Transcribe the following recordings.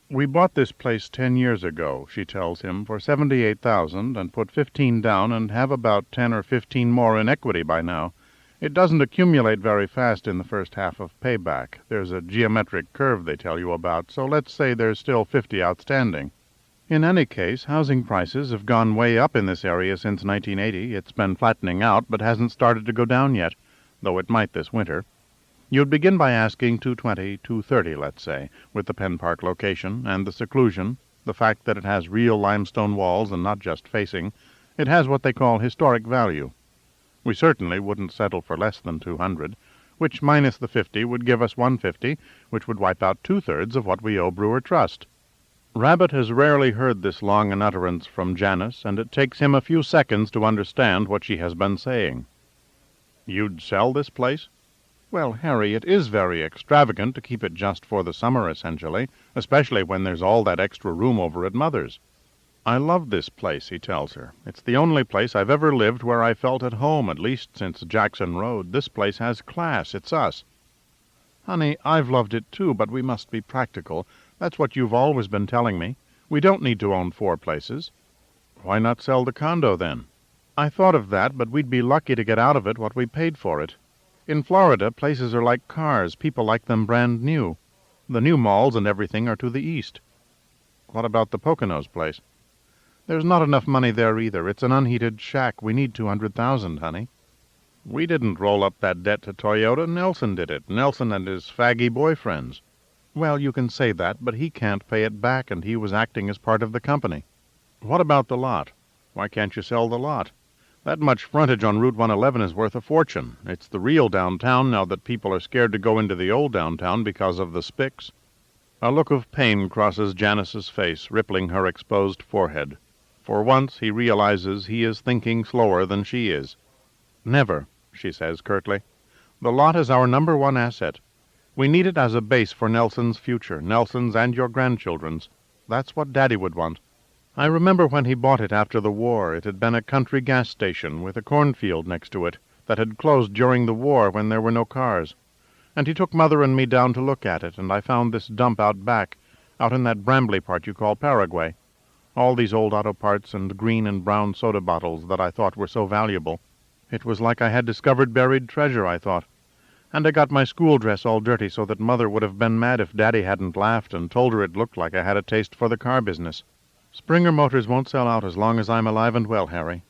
"We bought this place 10 years ago," she tells him, "for $78,000 and put 15 down and have about 10 or 15 more in equity by now. It doesn't accumulate very fast in the first half of payback. There's a geometric curve they tell you about, so let's say there's still 50 outstanding. In any case, housing prices have gone way up in this area since 1980. It's been flattening out, but hasn't started to go down yet, though it might this winter. You'd begin by asking $220, $230, let's say, with the Penn Park location, and the seclusion, the fact that it has real limestone walls and not just facing. It has what they call historic value. We certainly wouldn't settle for less than $200, which minus the 50 would give us $150, which would wipe out two-thirds of what we owe Brewer Trust." Rabbit has rarely heard this long an utterance from Janice, and it takes him a few seconds to understand what she has been saying. "You'd sell this place?" "Well, Harry, it is very extravagant to keep it just for the summer, essentially, especially when there's all that extra room over at Mother's." "I love this place," he tells her. "It's the only place I've ever lived where I felt at home, at least since Jackson Road. This place has class. It's us." "Honey, I've loved it too, but we must be practical. That's what you've always been telling me. We don't need to own 4 places." "Why not sell the condo, then?" "I thought of that, but we'd be lucky to get out of it what we paid for it. In Florida, places are like cars. People like them brand new. The new malls and everything are to the east." "What about the Poconos place?" "There's not enough money there either. It's an unheated shack. We need $200,000, honey." "We didn't roll up that debt to Toyota. Nelson did it. Nelson and his faggy boyfriends." "Well, you can say that, but he can't pay it back, and he was acting as part of the company." "What about the lot? Why can't you sell the lot? That much frontage on Route 111 is worth a fortune. It's the real downtown now that people are scared to go into the old downtown because of the spics." A look of pain crosses Janice's face, rippling her exposed forehead. For once he realizes he is thinking slower than she is. "Never," she says curtly. "The lot is our number one asset. We need it as a base for Nelson's future, Nelson's and your grandchildren's. That's what Daddy would want. I remember when he bought it after the war. It had been a country gas station with a cornfield next to it that had closed during the war when there were no cars. And he took Mother and me down to look at it, and I found this dump out back, out in that brambly part you call Paraguay. All these old auto parts and green and brown soda bottles that I thought were so valuable. It was like I had discovered buried treasure, I thought. And I got my school dress all dirty so that Mother would have been mad if Daddy hadn't laughed and told her it looked like I had a taste for the car business. Springer Motors won't sell out as long as I'm alive and well, Harry.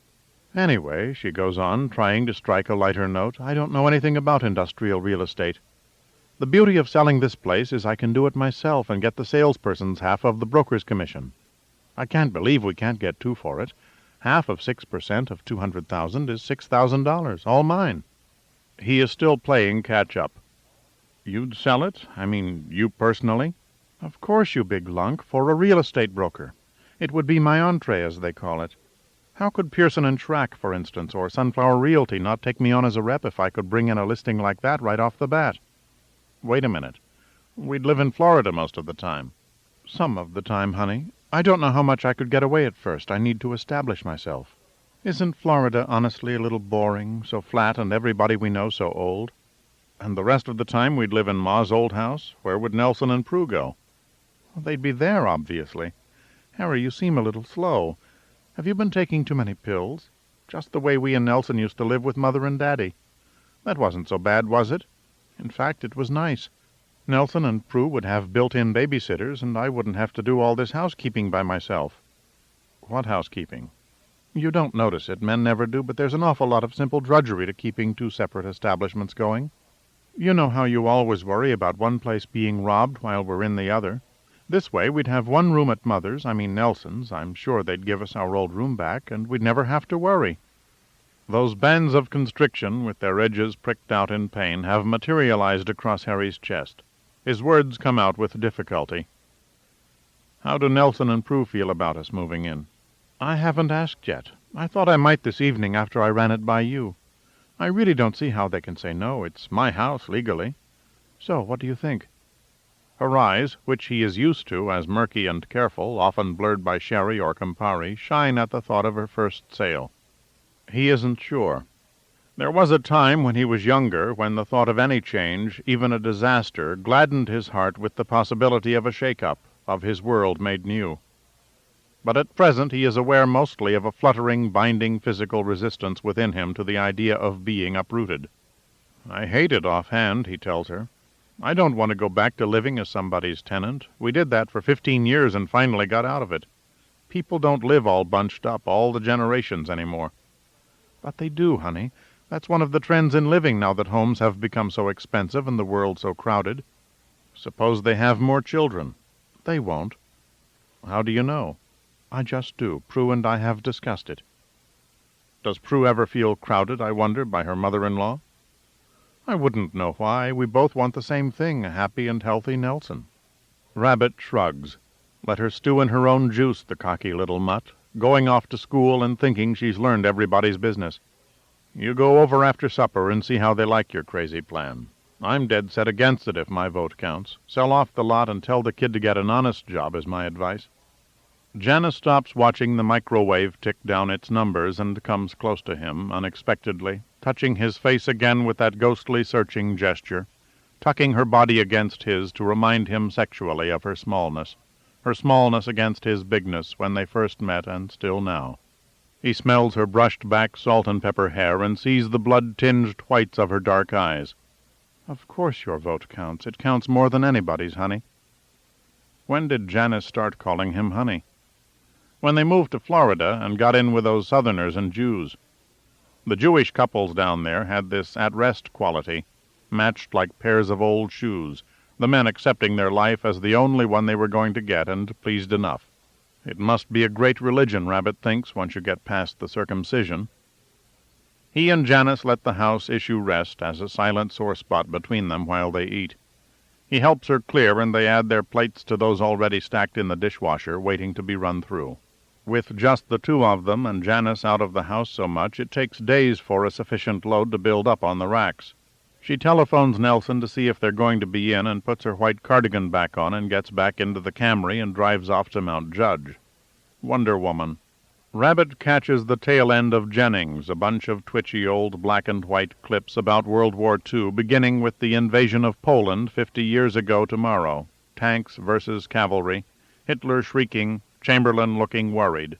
Anyway," she goes on, trying to strike a lighter note, "I don't know anything about industrial real estate. The beauty of selling this place is I can do it myself and get the salesperson's half of the broker's commission. I can't believe we can't get 2 for it. Half of 6% of $200,000 is $6,000, all mine." He is still playing catch-up. "You'd sell it? I mean, you personally?" "Of course, you big lunk, for a real estate broker. It would be my entree, as they call it. How could Pearson & Schrack, for instance, or Sunflower Realty not take me on as a rep if I could bring in a listing like that right off the bat?" "Wait a minute. We'd live in Florida most of the time." "Some of the time, honey. I don't know how much I could get away at first. I need to establish myself. Isn't Florida honestly a little boring, so flat and everybody we know so old?" "And the rest of the time we'd live in Ma's old house? Where would Nelson and Prue go?" "They'd be there, obviously. Harry, you seem a little slow. Have you been taking too many pills? Just the way we and Nelson used to live with Mother and Daddy. That wasn't so bad, was it? In fact, it was nice. Nelson and Prue would have built-in babysitters, and I wouldn't have to do all this housekeeping by myself." "What housekeeping?" "You don't notice it, men never do, but there's an awful lot of simple drudgery to keeping 2 separate establishments going. You know how you always worry about one place being robbed while we're in the other. This way we'd have 1 room at Mother's, I mean Nelson's. I'm sure they'd give us our old room back, and we'd never have to worry." Those bands of constriction, with their edges pricked out in pain, have materialized across Harry's chest. His words come out with difficulty. "How do Nelson and Prue feel about us moving in?" "I haven't asked yet. I thought I might this evening after I ran it by you. I really don't see how they can say no. It's my house, legally. So, what do you think?" Her eyes, which he is used to as murky and careful, often blurred by sherry or Campari, shine at the thought of her first sale. He isn't sure. There was a time when he was younger when the thought of any change, even a disaster, gladdened his heart with the possibility of a shake-up. of his world made new. But at present he is aware mostly of a fluttering, binding physical resistance within him to the idea of being uprooted. "I hate it offhand," he tells her. "I don't want to go back to living as somebody's tenant. We did that for 15 years and finally got out of it. People don't live all bunched up, all the generations anymore." "But they do, honey. That's one of the trends in living now that homes have become so expensive and the world so crowded." "Suppose they have more children." "They won't." "How do you know?" "I just do. Prue and I have discussed it." "Does Prue ever feel crowded, I wonder, by her mother-in-law?" "I wouldn't know why. We both want the same thing, a happy and healthy Nelson." Rabbit shrugs. Let her stew in her own juice, the cocky little mutt, going off to school and thinking she's learned everybody's business. You go over after supper and see how they like your crazy plan. I'm dead set against it if my vote counts. Sell off the lot and tell the kid to get an honest job is my advice. Janice stops watching the microwave tick down its numbers and comes close to him, unexpectedly, touching his face again with that ghostly searching gesture, tucking her body against his to remind him sexually of her smallness against his bigness when they first met and still now. He smells her brushed-back salt-and-pepper hair and sees the blood-tinged whites of her dark eyes. "Of course your vote counts. It counts more than anybody's, honey." When did Janice start calling him honey? When they moved to Florida and got in with those Southerners and Jews. The Jewish couples down there had this at-rest quality, matched like pairs of old shoes, the men accepting their life as the only one they were going to get and pleased enough. It must be a great religion, Rabbit thinks, once you get past the circumcision. He and Janice let the house issue rest as a silent sore spot between them while they eat. He helps her clear, and they add their plates to those already stacked in the dishwasher, waiting to be run through. With just the two of them and Janice out of the house so much, it takes days for a sufficient load to build up on the racks. She telephones Nelson to see if they're going to be in and puts her white cardigan back on and gets back into the Camry and drives off to Mount Judge. Wonder Woman. Rabbit catches the tail end of Jennings, a bunch of twitchy old black-and-white clips about World War II, beginning with the invasion of Poland 50 years ago tomorrow. Tanks versus cavalry, Hitler shrieking, Chamberlain looking worried.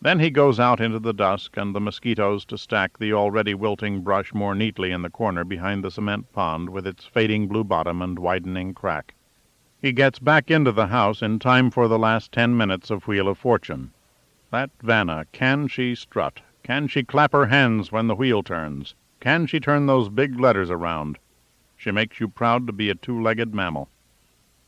Then he goes out into the dusk and the mosquitoes to stack the already wilting brush more neatly in the corner behind the cement pond with its fading blue bottom and widening crack. He gets back into the house in time for the last 10 minutes of Wheel of Fortune. That Vanna, can she strut? Can she clap her hands when the wheel turns? Can she turn those big letters around? She makes you proud to be a two-legged mammal.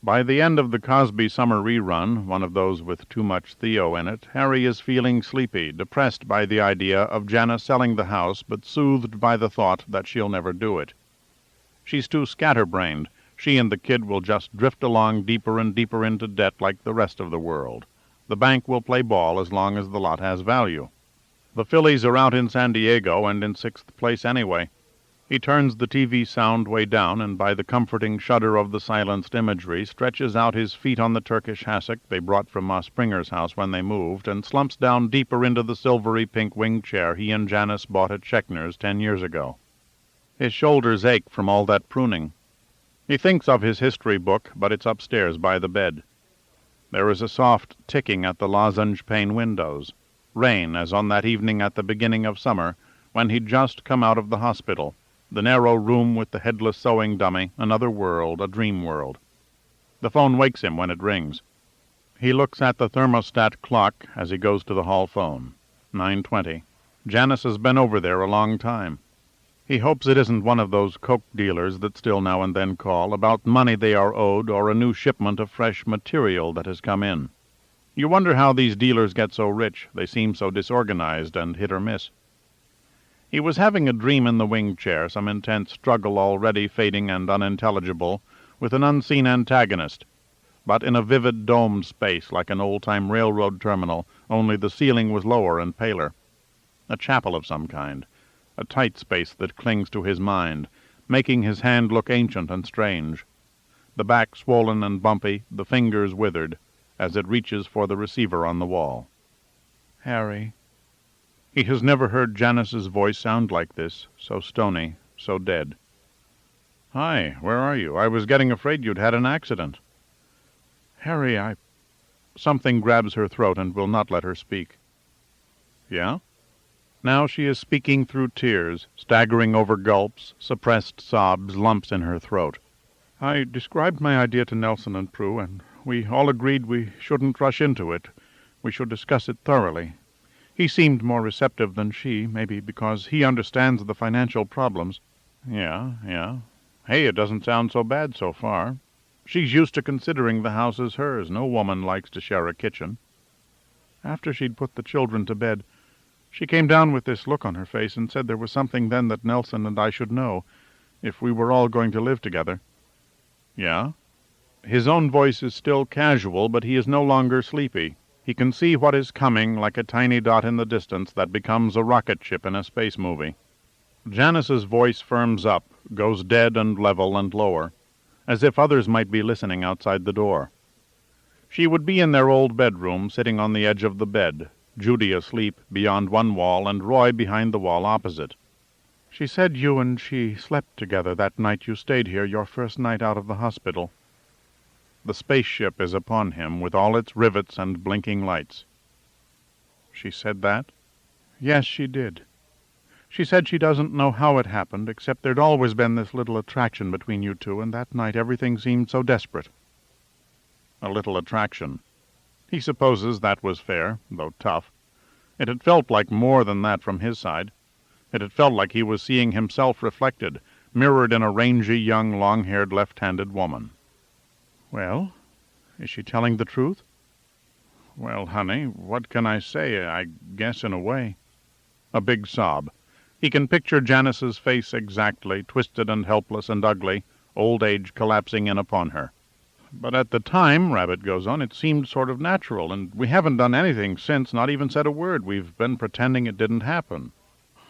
By the end of the Cosby summer rerun, one of those with too much Theo in it, Harry is feeling sleepy, depressed by the idea of Janice selling the house, but soothed by the thought that she'll never do it. She's too scatterbrained. She and the kid will just drift along deeper and deeper into debt like the rest of the world. The bank will play ball as long as the lot has value. The Phillies are out in San Diego and in 6th place anyway. He turns the TV sound way down, and by the comforting shudder of the silenced imagery, stretches out his feet on the Turkish hassock they brought from Ma Springer's house when they moved, and slumps down deeper into the silvery pink wing chair he and Janice bought at Schechner's 10 years ago. His shoulders ache from all that pruning. He thinks of his history book, but it's upstairs by the bed. There is a soft ticking at the lozenge-pane windows. Rain, as on that evening at the beginning of summer, when he'd just come out of the hospital. The narrow room with the headless sewing dummy, another world, a dream world. The phone wakes him when it rings. He looks at the thermostat clock as he goes to the hall phone. 9:20. Janice has been over there a long time. He hopes it isn't one of those coke dealers that still now and then call about money they are owed or a new shipment of fresh material that has come in. You wonder how these dealers get so rich. They seem so disorganized and hit or miss. He was having a dream in the wing chair, some intense struggle already fading and unintelligible, with an unseen antagonist, but in a vivid domed space like an old-time railroad terminal, only the ceiling was lower and paler. A chapel of some kind, a tight space that clings to his mind, making his hand look ancient and strange. The back swollen and bumpy, the fingers withered, as it reaches for the receiver on the wall. "Harry." He has never heard Janice's voice sound like this, so stony, so dead. "Hi, where are you? I was getting afraid you'd had an accident." Harry, Something grabs her throat and will not let her speak. Yeah? Now she is speaking through tears, staggering over gulps, suppressed sobs, lumps in her throat. I described my idea to Nelson and Prue, and we all agreed we shouldn't rush into it. We should discuss it thoroughly. He seemed more receptive than she, maybe because he understands the financial problems. Yeah. Hey, it doesn't sound so bad so far. She's used to considering the house as hers. No woman likes to share a kitchen. After she'd put the children to bed, she came down with this look on her face and said there was something then that Nelson and I should know, if we were all going to live together. Yeah? His own voice is still casual, but he is no longer sleepy. He can see what is coming like a tiny dot in the distance that becomes a rocket ship in a space movie. Janice's voice firms up, goes dead and level and lower, as if others might be listening outside the door. She would be in their old bedroom, sitting on the edge of the bed, Judy asleep beyond one wall and Roy behind the wall opposite. She said you and she slept together that night you stayed here, your first night out of the hospital. The spaceship is upon him, with all its rivets and blinking lights. She said that? Yes, she did. She said she doesn't know how it happened, except there'd always been this little attraction between you two, and that night everything seemed so desperate. A little attraction. He supposes that was fair, though tough. It had felt like more than that from his side. It had felt like he was seeing himself reflected, mirrored in a rangy, young, long-haired, left-handed woman. Well, is she telling the truth? Well, honey, what can I say? I guess in a way. A big sob. He can picture Janice's face exactly, twisted and helpless and ugly, old age collapsing in upon her. But at the time, Rabbit goes on, it seemed sort of natural, and we haven't done anything since, not even said a word. We've been pretending it didn't happen.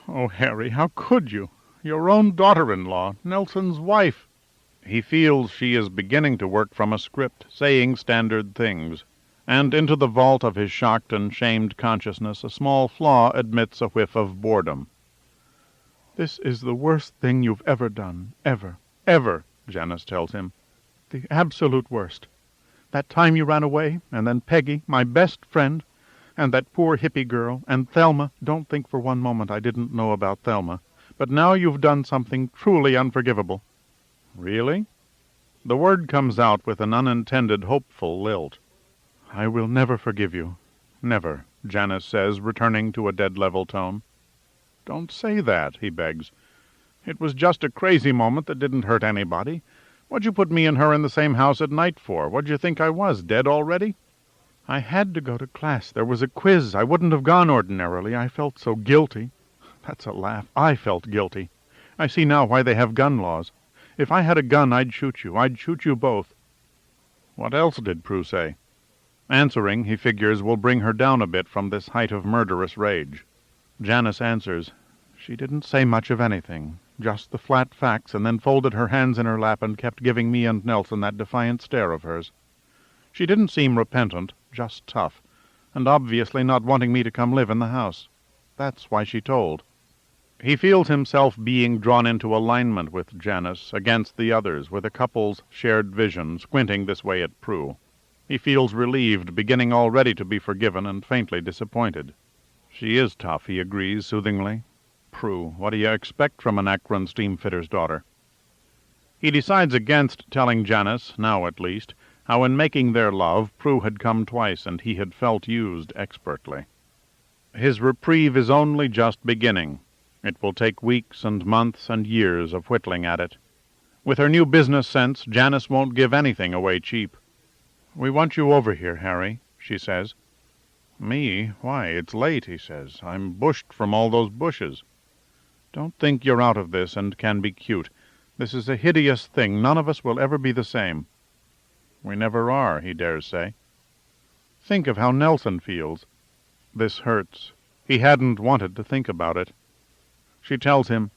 Oh, Harry, how could you? Your own daughter-in-law, Nelson's wife. He feels she is beginning to work from a script, saying standard things. And into the vault of his shocked and shamed consciousness a small flaw admits a whiff of boredom. This is the worst thing you've ever done. Ever. Ever, Janice tells him. The absolute worst. That time you ran away, and then Peggy, my best friend, and that poor hippie girl, and Thelma. Don't think for one moment I didn't know about Thelma. But now you've done something truly unforgivable. Really? The word comes out with an unintended, hopeful lilt. I will never forgive you. Never, Janice says, returning to a dead-level tone. Don't say that, he begs. It was just a crazy moment that didn't hurt anybody. What'd you put me and her in the same house at night for? What'd you think I was, dead already? I had to go to class. There was a quiz. I wouldn't have gone ordinarily. I felt so guilty. That's a laugh. I felt guilty. I see now why they have gun laws. If I had a gun, I'd shoot you. I'd shoot you both. What else did Prue say? Answering, he figures, will bring her down a bit from this height of murderous rage. Janice answers. She didn't say much of anything, just the flat facts, and then folded her hands in her lap and kept giving me and Nelson that defiant stare of hers. She didn't seem repentant, just tough, and obviously not wanting me to come live in the house. That's why she told. He feels himself being drawn into alignment with Janice, against the others, with a couple's shared vision, squinting this way at Prue. He feels relieved, beginning already to be forgiven, and faintly disappointed. She is tough, he agrees soothingly. Prue, what do you expect from an Akron steamfitter's daughter? He decides against telling Janice, now at least, how in making their love, Prue had come twice, and he had felt used expertly. His reprieve is only just beginning. It will take weeks and months and years of whittling at it. With her new business sense, Janice won't give anything away cheap. We want you over here, Harry, she says. Me? Why, it's late, he says. I'm bushed from all those bushes. Don't think you're out of this and can be cute. This is a hideous thing. None of us will ever be the same. We never are, he dares say. Think of how Nelson feels. This hurts. He hadn't wanted to think about it. She tells him,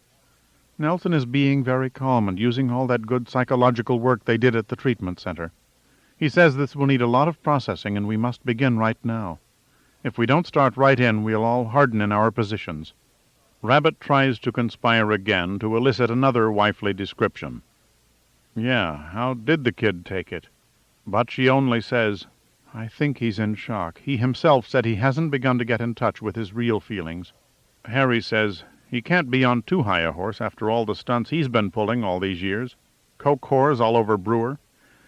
Nelson is being very calm and using all that good psychological work they did at the treatment center. He says this will need a lot of processing, and we must begin right now. If we don't start right in, we'll all harden in our positions. Rabbit tries to conspire again to elicit another wifely description. Yeah, how did the kid take it? But she only says, "I think he's in shock. He himself said he hasn't begun to get in touch with his real feelings." Harry says, "He can't be on too high a horse after all the stunts he's been pulling all these years. Coke whores all over Brewer.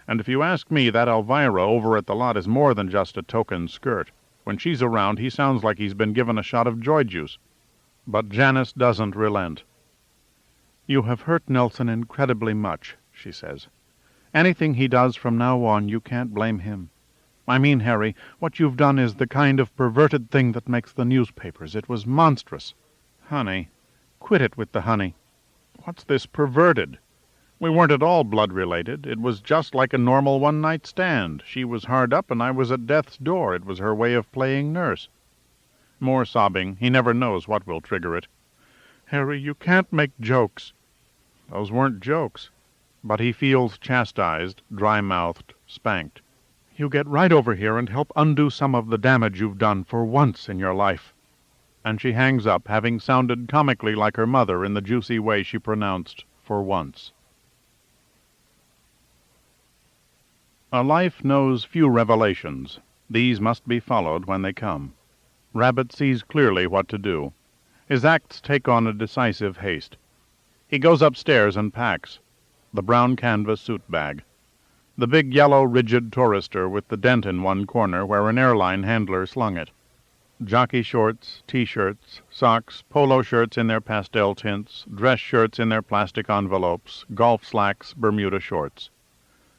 And if you ask me, that Elvira over at the lot is more than just a token skirt. When she's around, he sounds like he's been given a shot of joy juice." But Janice doesn't relent. "You have hurt Nelson incredibly much," she says. "Anything he does from now on, you can't blame him. I mean, Harry, what you've done is the kind of perverted thing that makes the newspapers. It was monstrous." "Honey." "Quit it with the honey." "What's this perverted? We weren't at all blood-related. It was just like a normal one-night stand. She was hard up and I was at death's door. It was her way of playing nurse." More sobbing. He never knows what will trigger it. "Harry, you can't make jokes." Those weren't jokes. But he feels chastised, dry-mouthed, spanked. "You get right over here and help undo some of the damage you've done for once in your life." And she hangs up, having sounded comically like her mother in the juicy way she pronounced "for once." A life knows few revelations. These must be followed when they come. Rabbit sees clearly what to do. His acts take on a decisive haste. He goes upstairs and packs. The brown canvas suit bag. The big yellow rigid tourister with the dent in one corner where an airline handler slung it. Jockey shorts, T-shirts, socks, polo shirts in their pastel tints, dress shirts in their plastic envelopes, golf slacks, Bermuda shorts.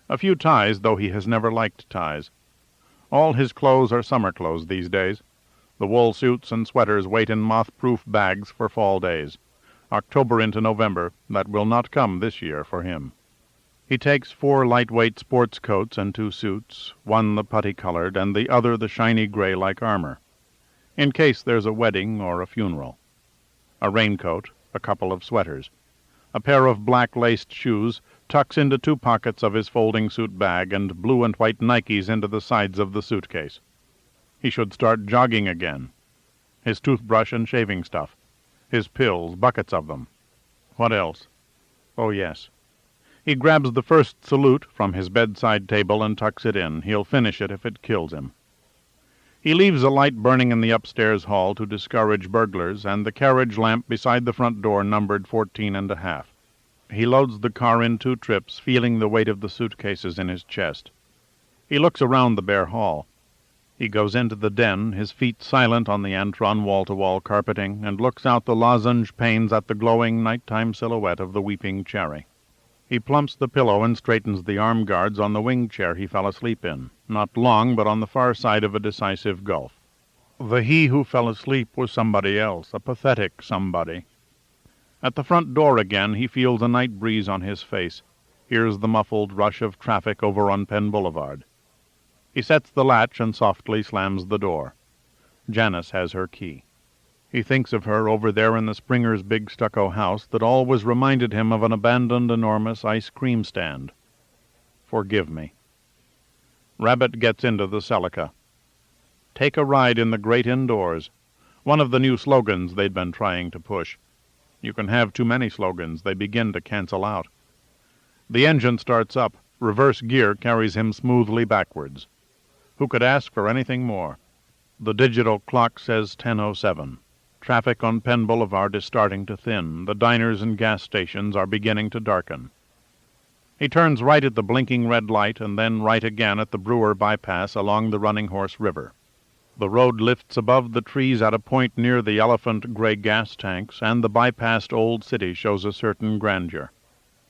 A few ties, though he has never liked ties. All his clothes are summer clothes these days. The wool suits and sweaters wait in moth-proof bags for fall days. October into November, that will not come this year for him. He takes 4 lightweight sports coats and 2 suits, one the putty-colored and the other the shiny gray like armor, in case there's a wedding or a funeral. A raincoat, a couple of sweaters. A pair of black laced shoes tucks into 2 pockets of his folding suit bag, and blue and white Nikes into the sides of the suitcase. He should start jogging again. His toothbrush and shaving stuff. His pills, buckets of them. What else? Oh, yes. He grabs the first salute from his bedside table and tucks it in. He'll finish it if it kills him. He leaves a light burning in the upstairs hall to discourage burglars, and the carriage lamp beside the front door numbered 14.5. He loads the car in 2 trips, feeling the weight of the suitcases in his chest. He looks around the bare hall. He goes into the den, his feet silent on the Antron wall-to-wall carpeting, and looks out the lozenge panes at the glowing nighttime silhouette of the weeping cherry. He plumps the pillow and straightens the arm guards on the wing chair he fell asleep in, not long, but on the far side of a decisive gulf. The he who fell asleep was somebody else, a pathetic somebody. At the front door again, he feels a night breeze on his face, hears the muffled rush of traffic over on Penn Boulevard. He sets the latch and softly slams the door. Janice has her key. He thinks of her over there in the Springers' big stucco house that always reminded him of an abandoned enormous ice cream stand. Forgive me. Rabbit gets into the Celica. Take a ride in the great indoors. One of the new slogans they'd been trying to push. You can have too many slogans. They begin to cancel out. The engine starts up. Reverse gear carries him smoothly backwards. Who could ask for anything more? The digital clock says 10:07. Traffic on Penn Boulevard is starting to thin. The diners and gas stations are beginning to darken. He turns right at the blinking red light and then right again at the Brewer bypass along the Running Horse River. The road lifts above the trees at a point near the elephant gray gas tanks, and the bypassed old city shows a certain grandeur.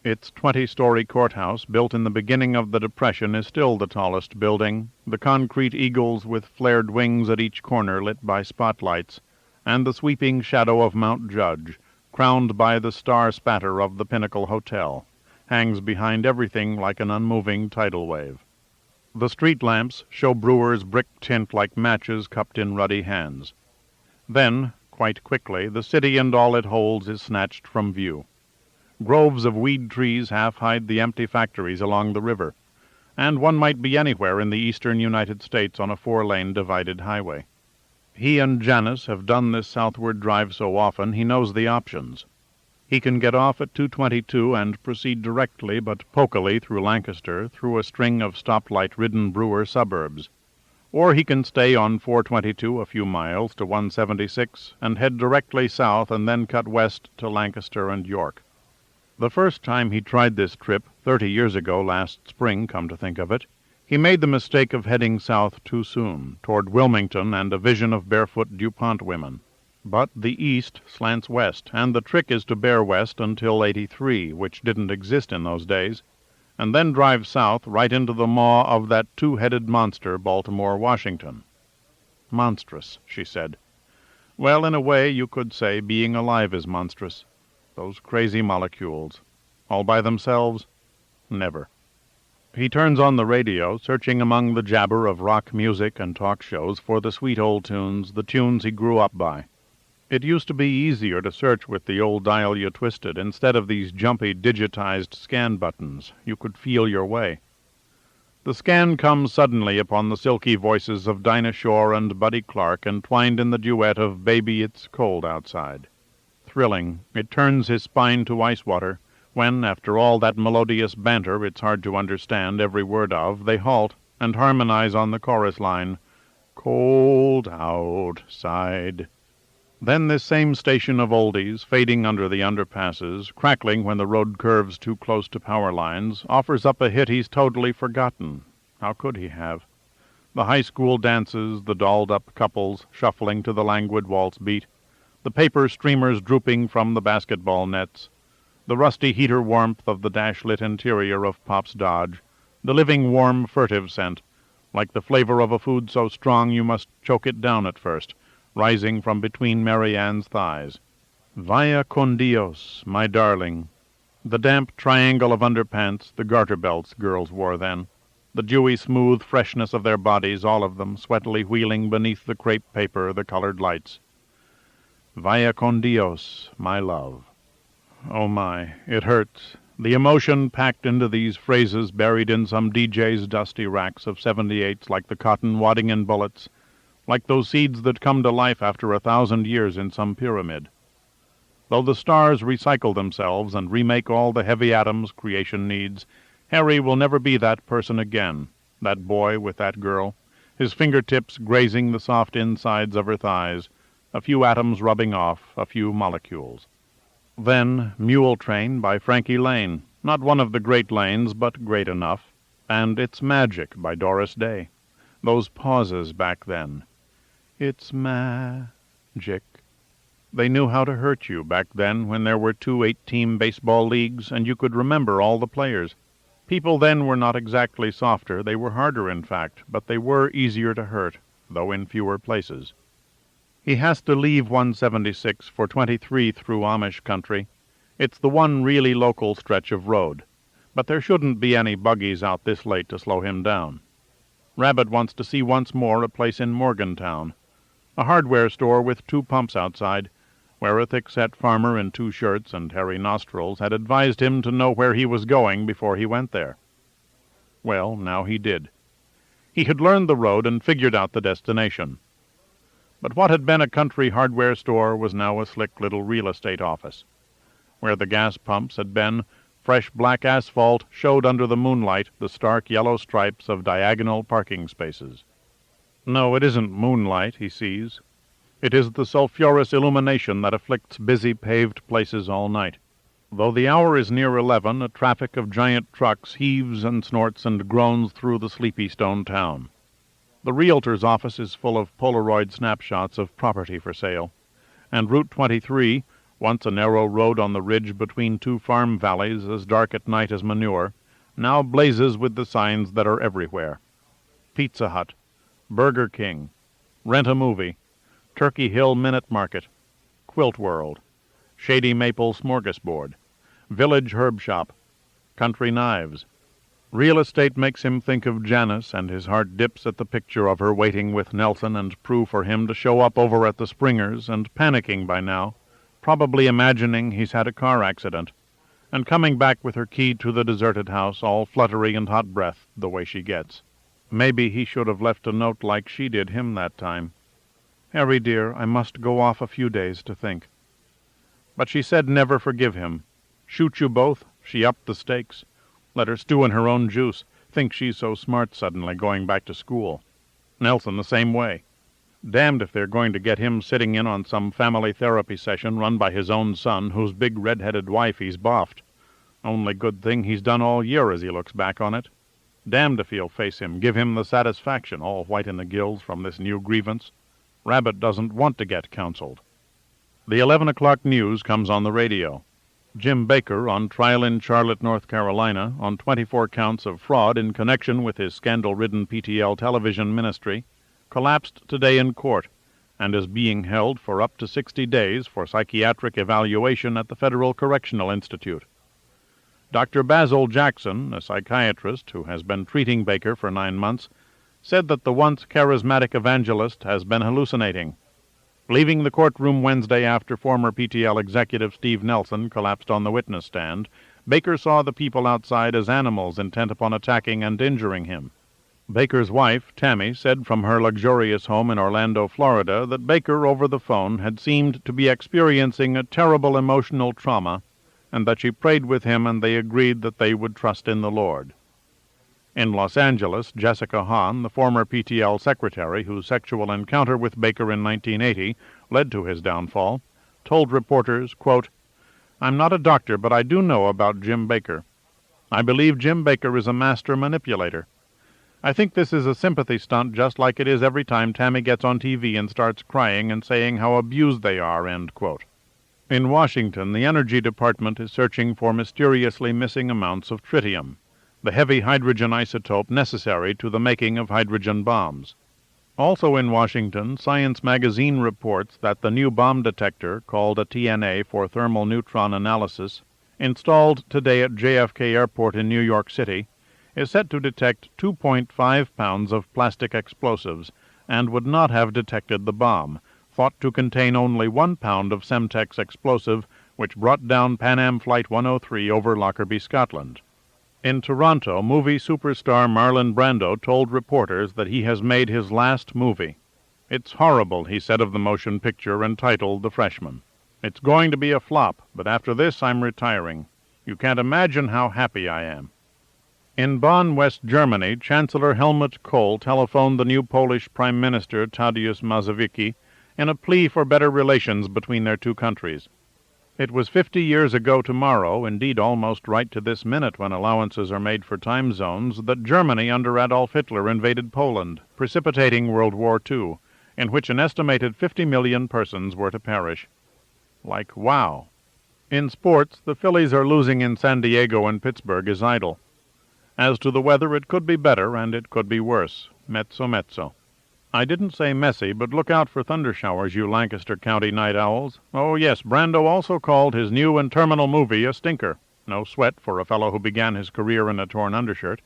Its 20-story courthouse, built in the beginning of the Depression, is still the tallest building, the concrete eagles with flared wings at each corner lit by spotlights, and the sweeping shadow of Mount Judge, crowned by the star spatter of the Pinnacle Hotel, hangs behind everything like an unmoving tidal wave. The street lamps show Brewer's brick tint like matches cupped in ruddy hands. Then, quite quickly, the city and all it holds is snatched from view. Groves of weed trees half hide the empty factories along the river, and one might be anywhere in the eastern United States on a 4-lane divided highway. He and Janice have done this southward drive so often he knows the options. He can get off at 2:22 and proceed directly but pokily through Lancaster, through a string of stoplight-ridden brewer suburbs. Or he can stay on 422 a few miles to 176 and head directly south and then cut west to Lancaster and York. The first time he tried this trip, 30 years ago last spring, come to think of it, he made the mistake of heading south too soon, toward Wilmington and a vision of barefoot DuPont women. But the east slants west, and the trick is to bear west until 83, which didn't exist in those days, and then drive south right into the maw of that two-headed monster, Baltimore-Washington. Monstrous, she said. Well, in a way, you could say being alive is monstrous. Those crazy molecules. All by themselves? Never. He turns on the radio, searching among the jabber of rock music and talk shows for the sweet old tunes, the tunes he grew up by. It used to be easier to search with the old dial you twisted, instead of these jumpy digitized scan buttons. You could feel your way. The scan comes suddenly upon the silky voices of Dinah Shore and Buddy Clark entwined in the duet of Baby It's Cold Outside. Thrilling, it turns his spine to ice water, when, after all that melodious banter it's hard to understand every word of, they halt and harmonize on the chorus line, Cold outside. Then this same station of oldies, fading under the underpasses, crackling when the road curves too close to power lines, offers up a hit he's totally forgotten. How could he have? The high school dances, the dolled-up couples shuffling to the languid waltz beat, the paper streamers drooping from the basketball nets, the rusty heater warmth of the dash-lit interior of Pop's Dodge, the living warm furtive scent, like the flavor of a food so strong you must choke it down at first, rising from between Mary Ann's thighs. Vaya con Dios, my darling. The damp triangle of underpants, the garter belts girls wore then, the dewy smooth freshness of their bodies, all of them, sweatily wheeling beneath the crepe paper, the colored lights. Vaya con Dios, my love. Oh my, it hurts. The emotion packed into these phrases buried in some DJ's dusty racks of 78s like the cotton wadding in bullets, like those seeds that come to life after 1,000 years in some pyramid. Though the stars recycle themselves and remake all the heavy atoms creation needs, Harry will never be that person again, that boy with that girl, his fingertips grazing the soft insides of her thighs, a few atoms rubbing off, a few molecules. Then Mule Train by Frankie Lane, not one of the great lanes, but great enough, and It's Magic by Doris Day. Those pauses back then. It's magic. They knew how to hurt you back then when there were 2 8-team baseball leagues and you could remember all the players. People then were not exactly softer, they were harder in fact, but they were easier to hurt, though in fewer places. He has to leave 176 for 23 through Amish country. It's the one really local stretch of road, but there shouldn't be any buggies out this late to slow him down. Rabbit wants to see once more a place in Morgantown, a hardware store with 2 pumps outside, where a thick-set farmer in 2 shirts and hairy nostrils had advised him to know where he was going before he went there. Well, now he did. He had learned the road and figured out the destination. But what had been a country hardware store was now a slick little real estate office. Where the gas pumps had been, fresh black asphalt showed under the moonlight the stark yellow stripes of diagonal parking spaces. No, it isn't moonlight he sees. It is the sulphurous illumination that afflicts busy paved places all night. Though the hour is near 11, a traffic of giant trucks heaves and snorts and groans through the sleepy stone town. The realtor's office is full of Polaroid snapshots of property for sale, and Route 23, once a narrow road on the ridge between 2 farm valleys as dark at night as manure, now blazes with the signs that are everywhere. Pizza Hut, Burger King, Rent a Movie, Turkey Hill Minute Market, Quilt World, Shady Maple Smorgasbord, Village Herb Shop, Country Knives. Real estate makes him think of Janice, and his heart dips at the picture of her waiting with Nelson and Prue for him to show up over at the Springers, and panicking by now, probably imagining he's had a car accident, and coming back with her key to the deserted house, all fluttery and hot breath, the way she gets. Maybe he should have left a note like she did him that time. Harry, dear, I must go off a few days to think. But she said never forgive him. Shoot you both, she upped the stakes. Let her stew in her own juice. Think she's so smart suddenly going back to school. Nelson the same way. Damned if they're going to get him sitting in on some family therapy session run by his own son, whose big red-headed wife he's boffed. Only good thing he's done all year as he looks back on it. Damned if he'll face him, give him the satisfaction, all white in the gills from this new grievance. Rabbit doesn't want to get counseled. The 11 o'clock news comes on the radio. Jim Baker, on trial in Charlotte, North Carolina, on 24 counts of fraud in connection with his scandal-ridden PTL television ministry, collapsed today in court and is being held for up to 60 days for psychiatric evaluation at the Federal Correctional Institute. Dr. Basil Jackson, a psychiatrist who has been treating Baker for 9 months, said that the once charismatic evangelist has been hallucinating. Leaving the courtroom Wednesday after former PTL executive Steve Nelson collapsed on the witness stand, Baker saw the people outside as animals intent upon attacking and injuring him. Baker's wife, Tammy, said from her luxurious home in Orlando, Florida, that Baker, over the phone, had seemed to be experiencing a terrible emotional trauma, and that she prayed with him and they agreed that they would trust in the Lord. In Los Angeles, Jessica Hahn, the former PTL secretary whose sexual encounter with Baker in 1980 led to his downfall, told reporters, quote, "I'm not a doctor, but I do know about Jim Baker. I believe Jim Baker is a master manipulator. I think this is a sympathy stunt just like it is every time Tammy gets on TV and starts crying and saying how abused they are," end quote. In Washington, the Energy Department is searching for mysteriously missing amounts of tritium, the heavy hydrogen isotope necessary to the making of hydrogen bombs. Also in Washington, Science magazine reports that the new bomb detector, called a TNA for thermal neutron analysis, installed today at JFK Airport in New York City, is set to detect 2.5 pounds of plastic explosives and would not have detected the bomb, thought to contain only 1 pound of Semtex explosive, which brought down Pan Am Flight 103 over Lockerbie, Scotland. In Toronto, movie superstar Marlon Brando told reporters that he has made his last movie. "It's horrible," he said of the motion picture entitled The Freshman. "It's going to be a flop, but after this I'm retiring. You can't imagine how happy I am." In Bonn, West Germany, Chancellor Helmut Kohl telephoned the new Polish Prime Minister Tadeusz Mazowiecki in a plea for better relations between their two countries. It was 50 years ago tomorrow, indeed almost right to this minute when allowances are made for time zones, that Germany under Adolf Hitler invaded Poland, precipitating World War II, in which an estimated 50 million persons were to perish. Like, wow. In sports, the Phillies are losing in San Diego and Pittsburgh is idle. As to the weather, it could be better and it could be worse. Mezzo mezzo. I didn't say messy, but look out for thunder showers, you Lancaster County night owls. Oh yes, Brando also called his new and terminal movie a stinker. No sweat for a fellow who began his career in a torn undershirt.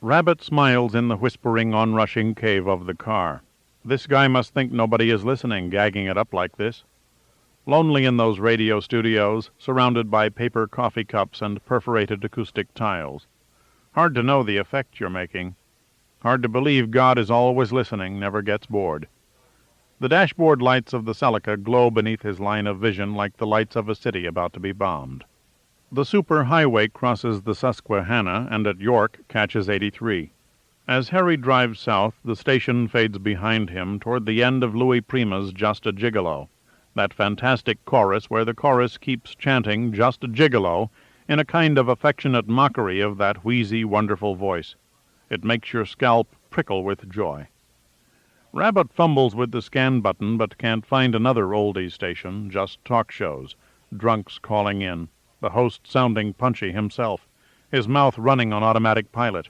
Rabbit smiles in the whispering, onrushing cave of the car. This guy must think nobody is listening, gagging it up like this. Lonely in those radio studios, surrounded by paper coffee cups and perforated acoustic tiles. Hard to know the effect you're making. Hard to believe God is always listening, never gets bored. The dashboard lights of the Celica glow beneath his line of vision like the lights of a city about to be bombed. The superhighway crosses the Susquehanna and at York catches 83. As Harry drives south, the station fades behind him toward the end of Louis Prima's Just a Gigolo, that fantastic chorus where the chorus keeps chanting Just a Gigolo in a kind of affectionate mockery of that wheezy, wonderful voice. It makes your scalp prickle with joy. Rabbit fumbles with the scan button but can't find another oldie station, just talk shows, drunks calling in, the host sounding punchy himself, his mouth running on automatic pilot.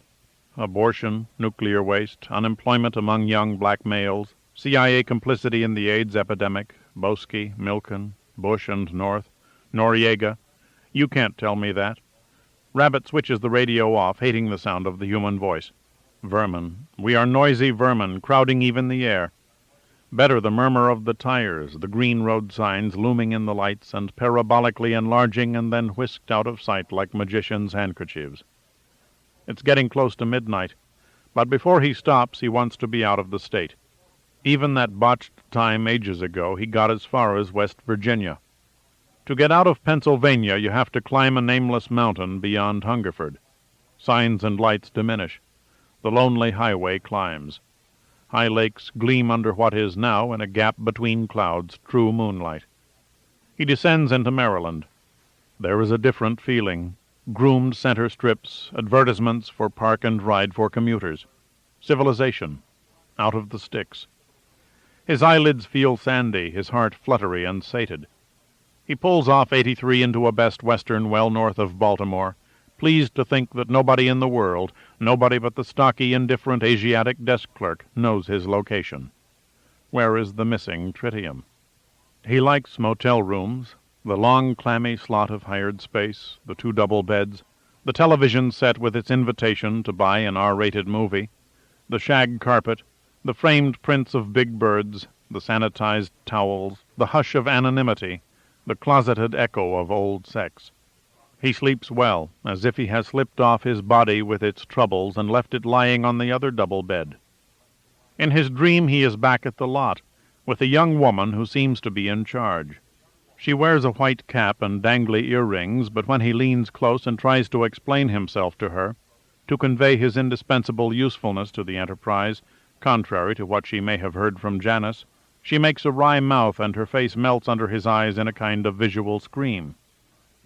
Abortion, nuclear waste, unemployment among young black males, CIA complicity in the AIDS epidemic, Boesky, Milken, Bush and North, Noriega. You can't tell me that. Rabbit switches the radio off, hating the sound of the human voice. Vermin. We are noisy vermin, crowding even the air. Better the murmur of the tires, the green road signs looming in the lights and parabolically enlarging and then whisked out of sight like magicians' handkerchiefs. It's getting close to midnight, but before he stops he wants to be out of the state. Even that botched time ages ago he got as far as West Virginia. To get out of Pennsylvania, you have to climb a nameless mountain beyond Hungerford. Signs and lights diminish. The lonely highway climbs. High lakes gleam under what is now, in a gap between clouds, true moonlight. He descends into Maryland. There is a different feeling. Groomed center strips, advertisements for park and ride for commuters. Civilization, out of the sticks. His eyelids feel sandy, his heart fluttery and sated. He pulls off 83 into a Best Western well north of Baltimore, pleased to think that nobody in the world, nobody but the stocky, indifferent Asiatic desk clerk, knows his location. Where is the missing tritium? He likes motel rooms, the long, clammy slot of hired space, the 2 double beds, the television set with its invitation to buy an R-rated movie, the shag carpet, the framed prints of big birds, the sanitized towels, the hush of anonymity, the closeted echo of old sex. He sleeps well, as if he has slipped off his body with its troubles and left it lying on the other double bed. In his dream he is back at the lot, with a young woman who seems to be in charge. She wears a white cap and dangly earrings, but when he leans close and tries to explain himself to her, to convey his indispensable usefulness to the enterprise, contrary to what she may have heard from Janice, she makes a wry mouth and her face melts under his eyes in a kind of visual scream.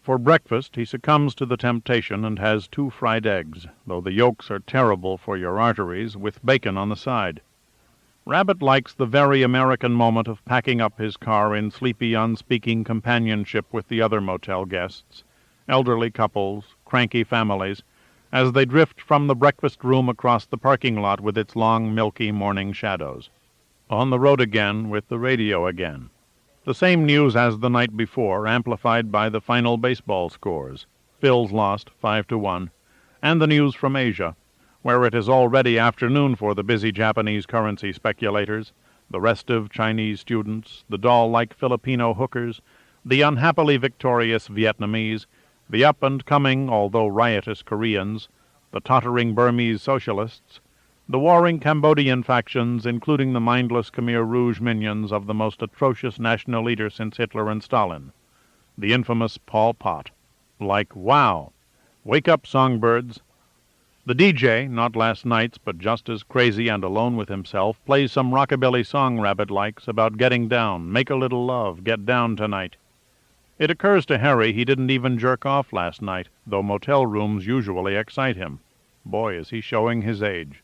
For breakfast he succumbs to the temptation and has 2 fried eggs, though the yolks are terrible for your arteries, with bacon on the side. Rabbit likes the very American moment of packing up his car in sleepy, unspeaking companionship with the other motel guests, elderly couples, cranky families, as they drift from the breakfast room across the parking lot with its long, milky morning shadows. On the road again, with the radio again. The same news as the night before, amplified by the final baseball scores. Phil's lost 5-1, and the news from Asia, where it is already afternoon for the busy Japanese currency speculators, the restive Chinese students, the doll-like Filipino hookers, the unhappily victorious Vietnamese, the up-and-coming, although riotous Koreans, the tottering Burmese socialists, the warring Cambodian factions, including the mindless Khmer Rouge minions of the most atrocious national leader since Hitler and Stalin, the infamous Pol Pot. Like, wow! Wake up, songbirds! The DJ, not last night's, but just as crazy and alone with himself, plays some rockabilly song Rabbit likes about getting down, make a little love, get down tonight. It occurs to Harry he didn't even jerk off last night, though motel rooms usually excite him. Boy, is he showing his age.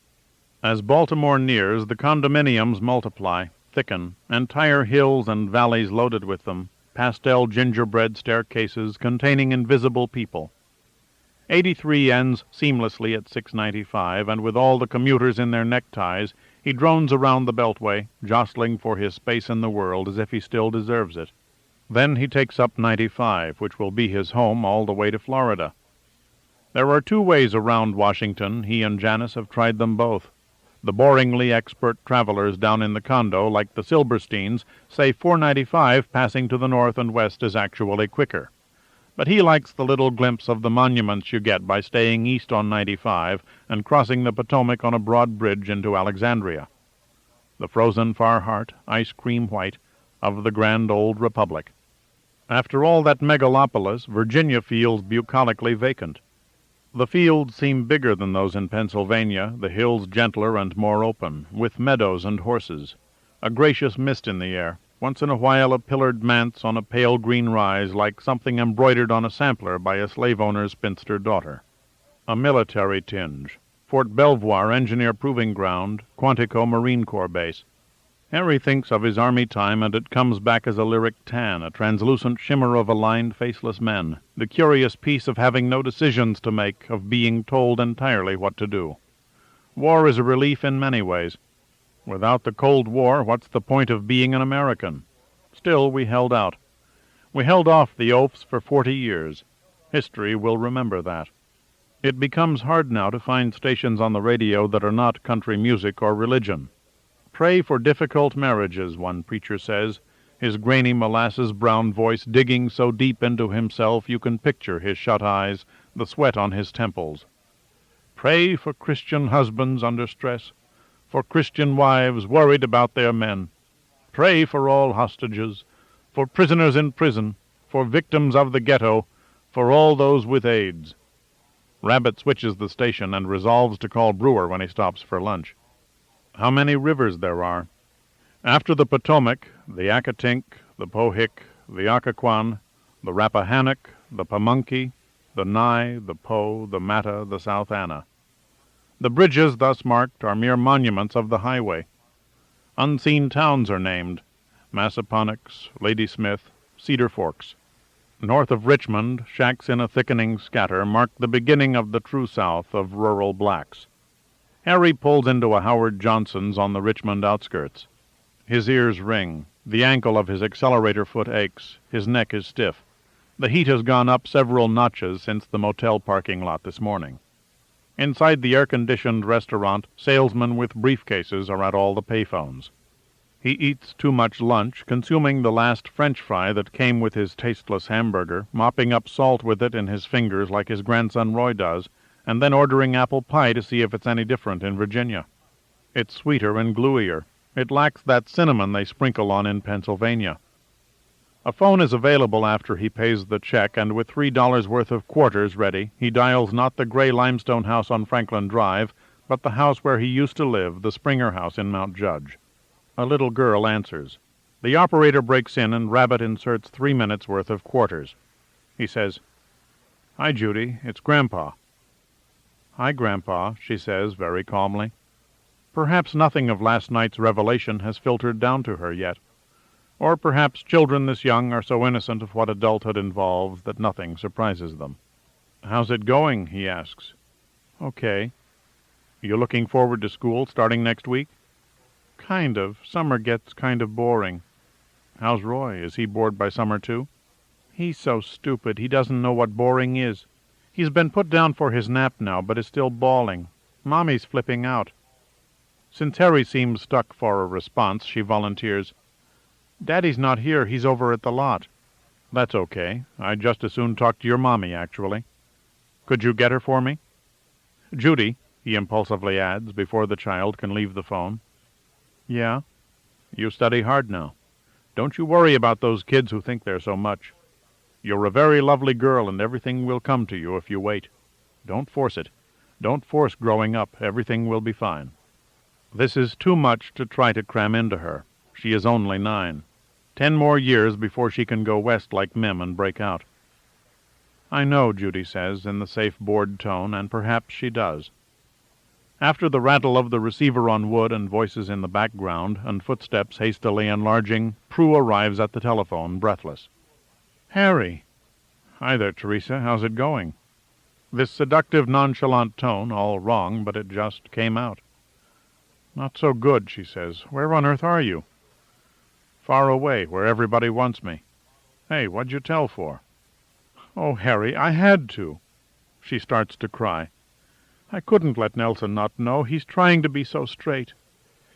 As Baltimore nears, the condominiums multiply, thicken, entire hills and valleys loaded with them, pastel gingerbread staircases containing invisible people. 83 ends seamlessly at 695, and with all the commuters in their neckties, he drones around the Beltway, jostling for his space in the world as if he still deserves it. Then he takes up 95, which will be his home all the way to Florida. There are 2 ways around Washington. He and Janice have tried them both. The boringly expert travelers down in the condo, like the Silbersteins, say 495 passing to the north and west is actually quicker. But he likes the little glimpse of the monuments you get by staying east on 95 and crossing the Potomac on a broad bridge into Alexandria. The frozen far heart, ice cream white, of the grand old republic. After all that megalopolis, Virginia feels bucolically vacant. The fields seem bigger than those in Pennsylvania, the hills gentler and more open, with meadows and horses. A gracious mist in the air, once in a while a pillared manse on a pale green rise like something embroidered on a sampler by a slave-owner's spinster daughter. A military tinge. Fort Belvoir Engineer Proving Ground, Quantico Marine Corps Base. Harry thinks of his army time, and it comes back as a lyric tan, a translucent shimmer of aligned, faceless men, the curious peace of having no decisions to make, of being told entirely what to do. War is a relief in many ways. Without the Cold War, what's the point of being an American? Still, we held out. We held off the oafs for 40 years. History will remember that. It becomes hard now to find stations on the radio that are not country music or religion. Pray for difficult marriages, one preacher says, his grainy molasses-brown voice digging so deep into himself you can picture his shut eyes, the sweat on his temples. Pray for Christian husbands under stress, for Christian wives worried about their men. Pray for all hostages, for prisoners in prison, for victims of the ghetto, for all those with AIDS. Rabbit switches the station and resolves to call Brewer when he stops for lunch. How many rivers there are? After the Potomac, the Accotink, the Pohick, the Occoquan, the Rappahannock, the Pamunkey, the Nye, the Po, the Matta, the South Anna. The bridges thus marked are mere monuments of the highway. Unseen towns are named: Massaponax, Ladysmith, Cedar Forks. North of Richmond, shacks in a thickening scatter mark the beginning of the true South of rural blacks. Harry pulls into a Howard Johnson's on the Richmond outskirts. His ears ring. The ankle of his accelerator foot aches. His neck is stiff. The heat has gone up several notches since the motel parking lot this morning. Inside the air-conditioned restaurant, salesmen with briefcases are at all the payphones. He eats too much lunch, consuming the last French fry that came with his tasteless hamburger, mopping up salt with it in his fingers like his grandson Roy does, and then ordering apple pie to see if it's any different in Virginia. It's sweeter and gluier. It lacks that cinnamon they sprinkle on in Pennsylvania. A phone is available after he pays the check, and with $3 worth of quarters ready, he dials not the gray limestone house on Franklin Drive, but the house where he used to live, the Springer house in Mount Judge. A little girl answers. The operator breaks in, and Rabbit inserts 3 minutes worth of quarters. He says, "Hi, Judy, it's Grandpa." "Hi, Grandpa," she says very calmly. Perhaps nothing of last night's revelation has filtered down to her yet. Or perhaps children this young are so innocent of what adulthood involves that nothing surprises them. "How's it going?" he asks. "Okay." "You looking forward to school starting next week?" "Kind of. Summer gets kind of boring." "How's Roy? Is he bored by summer too?" "He's so stupid. He doesn't know what boring is. He's been put down for his nap now, but is still bawling. Mommy's flipping out." Since Harry seems stuck for a response, she volunteers, "Daddy's not here. He's over at the lot." "That's okay. I'd just as soon talk to your mommy, actually. Could you get her for me?" "Judy," he impulsively adds, before the child can leave the phone. "Yeah?" "You study hard now. Don't you worry about those kids who think they're so much. You're a very lovely girl, and everything will come to you if you wait. Don't force it. Don't force growing up. Everything will be fine." This is too much to try to cram into her. She is only 9. 10 more years before she can go west like Mim and break out. "I know," Judy says, in the safe, bored tone, and perhaps she does. After the rattle of the receiver on wood and voices in the background, and footsteps hastily enlarging, Prue arrives at the telephone, breathless. "Harry!" "Hi there, Teresa. How's it going?" This seductive, nonchalant tone, all wrong, but it just came out. "Not so good," she says. "Where on earth are you?" "Far away, where everybody wants me." "Hey, what'd you tell for?" "Oh, Harry, I had to." She starts to cry. "I couldn't let Nelson not know. He's trying to be so straight.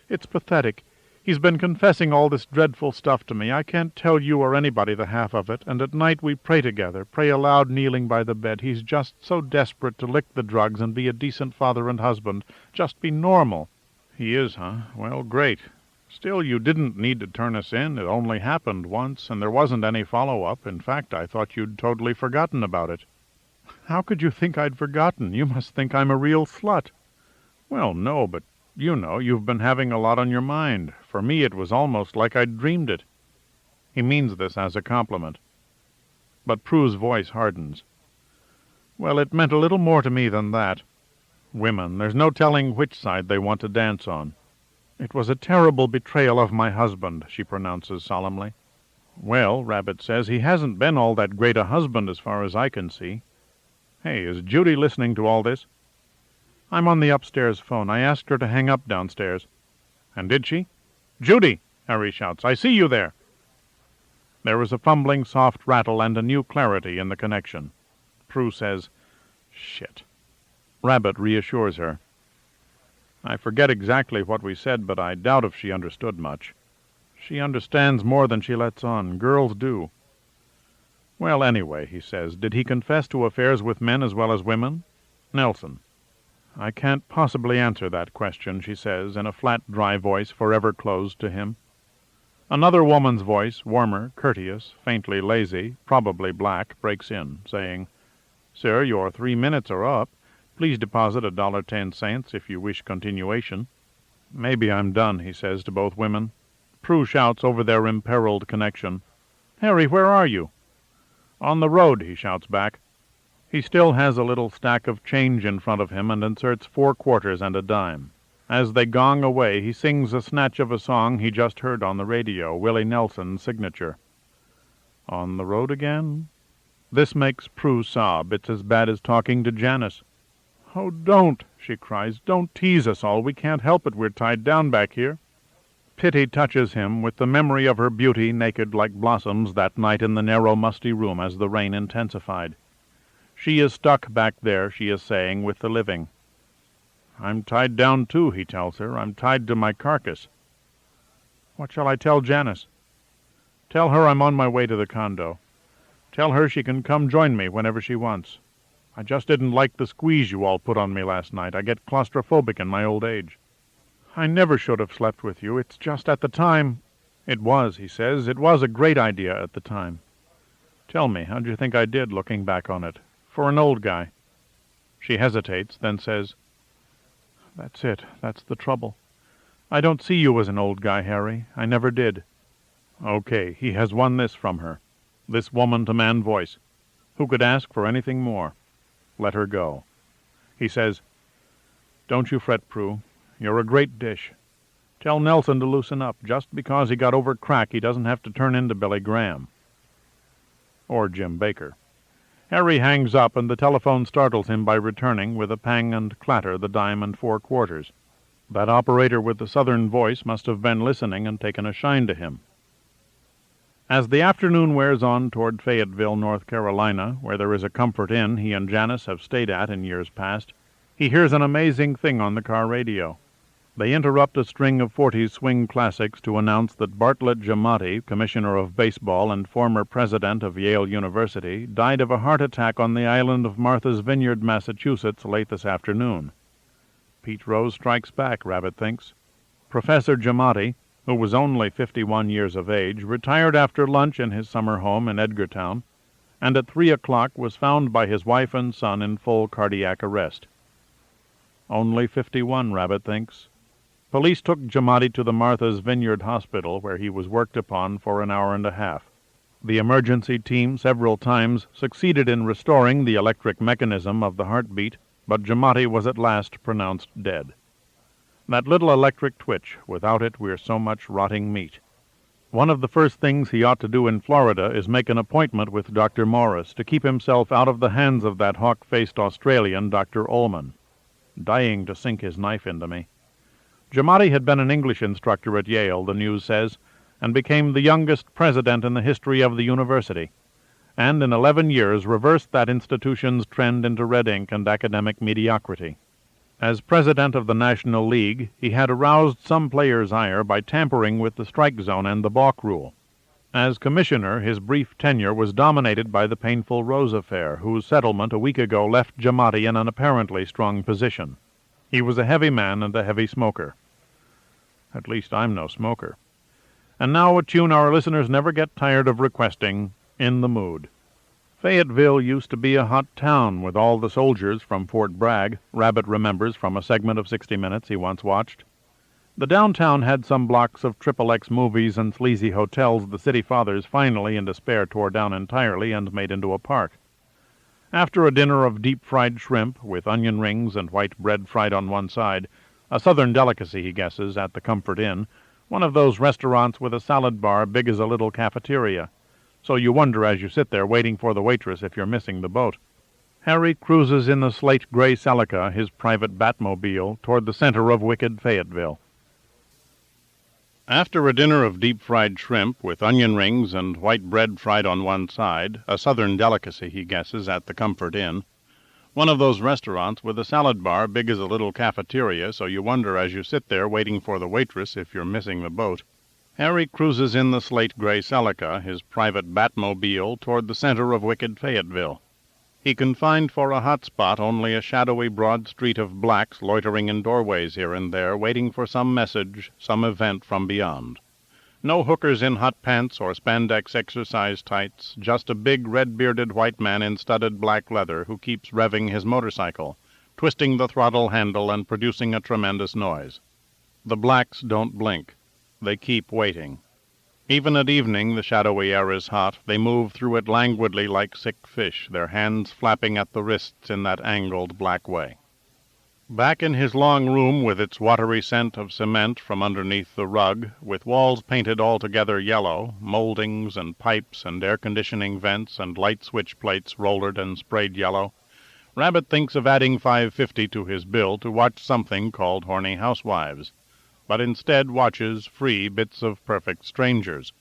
It's pathetic. He's been confessing all this dreadful stuff to me. I can't tell you or anybody the half of it, and at night we pray together, pray aloud kneeling by the bed. He's just so desperate to lick the drugs and be a decent father and husband, just be normal." "He is, huh? Well, great. Still, you didn't need to turn us in. It only happened once, and there wasn't any follow-up. In fact, I thought you'd totally forgotten about it." "How could you think I'd forgotten? You must think I'm a real slut." "Well, no, but you know, you've been having a lot on your mind. For me, it was almost like I'd dreamed it." He means this as a compliment. But Prue's voice hardens. "Well, it meant a little more to me than that. Women, there's no telling which side they want to dance on." "It was a terrible betrayal of my husband," she pronounces solemnly. "Well," Rabbit says, "he hasn't been all that great a husband as far as I can see. Hey, is Judy listening to all this?" "I'm on the upstairs phone. I asked her to hang up downstairs." "And did she?" "Judy!" Harry shouts. "I see you there!" There is a fumbling, soft rattle and a new clarity in the connection. Prue says, "Shit." Rabbit reassures her. "I forget exactly what we said, but I doubt if she understood much. She understands more than she lets on. Girls do." "Well, anyway," he says, "did he confess to affairs with men as well as women?" "Nelson." "I can't possibly answer that question," she says, in a flat, dry voice forever closed to him. Another woman's voice, warmer, courteous, faintly lazy, probably black, breaks in, saying, "Sir, your 3 minutes are up. Please deposit $1.10 if you wish continuation." "Maybe I'm done," he says to both women. Prue shouts over their imperiled connection, "Harry, where are you?" "On the road," he shouts back. He still has a little stack of change in front of him and inserts 4 quarters and a dime. As they gong away, he sings a snatch of a song he just heard on the radio, Willie Nelson's signature. On the road again? This makes Prue sob. It's as bad as talking to Janice. "Oh, don't," she cries. "Don't tease us all. We can't help it. We're tied down back here." Pity touches him with the memory of her beauty naked like blossoms that night in the narrow, musty room as the rain intensified. She is stuck back there, she is saying, with the living. "I'm tied down too," he tells her. "I'm tied to my carcass." "What shall I tell Janice?" "Tell her I'm on my way to the condo. Tell her she can come join me whenever she wants. I just didn't like the squeeze you all put on me last night. I get claustrophobic in my old age." "I never should have slept with you. It's just at the time—" "It was," he says. "It was a great idea at the time. Tell me, how'd you think I did, looking back on it? For an old guy." She hesitates, then says, "That's it. That's the trouble. I don't see you as an old guy, Harry. I never did." Okay, he has won this from her. This woman-to-man voice. Who could ask for anything more? Let her go. He says, "Don't you fret, Prue. You're a great dish. Tell Nelson to loosen up. Just because he got over crack, he doesn't have to turn into Billy Graham." Or Jim Baker. Harry hangs up, and the telephone startles him by returning, with a pang and clatter, the dime and 4 quarters. That operator with the southern voice must have been listening and taken a shine to him. As the afternoon wears on toward Fayetteville, North Carolina, where there is a Comfort Inn he and Janice have stayed at in years past, he hears an amazing thing on the car radio. They interrupt a string of 40s swing classics to announce that Bartlett Giamatti, commissioner of baseball and former president of Yale University, died of a heart attack on the island of Martha's Vineyard, Massachusetts, late this afternoon. Pete Rose strikes back, Rabbit thinks. Professor Giamatti, who was only 51 years of age, retired after lunch in his summer home in Edgartown, and at 3 o'clock was found by his wife and son in full cardiac arrest. Only 51, Rabbit thinks. Police took Giamatti to the Martha's Vineyard Hospital, where he was worked upon for an hour and a half. The emergency team several times succeeded in restoring the electric mechanism of the heartbeat, but Giamatti was at last pronounced dead. That little electric twitch, without it we're so much rotting meat. One of the first things he ought to do in Florida is make an appointment with Dr. Morris to keep himself out of the hands of that hawk-faced Australian, Dr. Ullman. Dying to sink his knife into me. Giamatti had been an English instructor at Yale, the news says, and became the youngest president in the history of the university, and in 11 years reversed that institution's trend into red ink and academic mediocrity. As president of the National League, he had aroused some players' ire by tampering with the strike zone and the balk rule. As commissioner, his brief tenure was dominated by the painful Rose affair, whose settlement a week ago left Giamatti in an apparently strong position. He was a heavy man and a heavy smoker. At least I'm no smoker. And now a tune our listeners never get tired of requesting, In the Mood. Fayetteville used to be a hot town with all the soldiers from Fort Bragg, Rabbit remembers from a segment of 60 Minutes he once watched. The downtown had some blocks of XXX movies and sleazy hotels the city fathers finally in despair tore down entirely and made into a park. After a dinner of deep-fried shrimp with onion rings and white bread fried on one side, a southern delicacy, he guesses, at the Comfort Inn, one of those restaurants with a salad bar big as a little cafeteria, so you wonder as you sit there waiting for the waitress if you're missing the boat. Harry cruises in the slate-gray Celica, his private Batmobile, toward the center of wicked Fayetteville. After a dinner of deep-fried shrimp with onion rings and white bread fried on one side, a southern delicacy, he guesses, at the Comfort Inn, one of those restaurants with a salad bar big as a little cafeteria, so you wonder as you sit there waiting for the waitress if you're missing the boat, Harry cruises in the slate-gray Celica, his private Batmobile, toward the center of wicked Fayetteville. He can find for a hot spot only a shadowy broad street of blacks loitering in doorways here and there, waiting for some message, some event from beyond. No hookers in hot pants or spandex exercise tights, just a big red-bearded white man in studded black leather who keeps revving his motorcycle, twisting the throttle handle and producing a tremendous noise. The blacks don't blink. They keep waiting. Even at evening, the shadowy air is hot. They move through it languidly like sick fish, their hands flapping at the wrists in that angled black way. Back in his long room, with its watery scent of cement from underneath the rug, with walls painted altogether yellow, moldings and pipes and air-conditioning vents and light switch plates rollered and sprayed yellow, Rabbit thinks of adding $5.50 to his bill to watch something called Horny Housewives, but instead watches free bits of perfect strangers.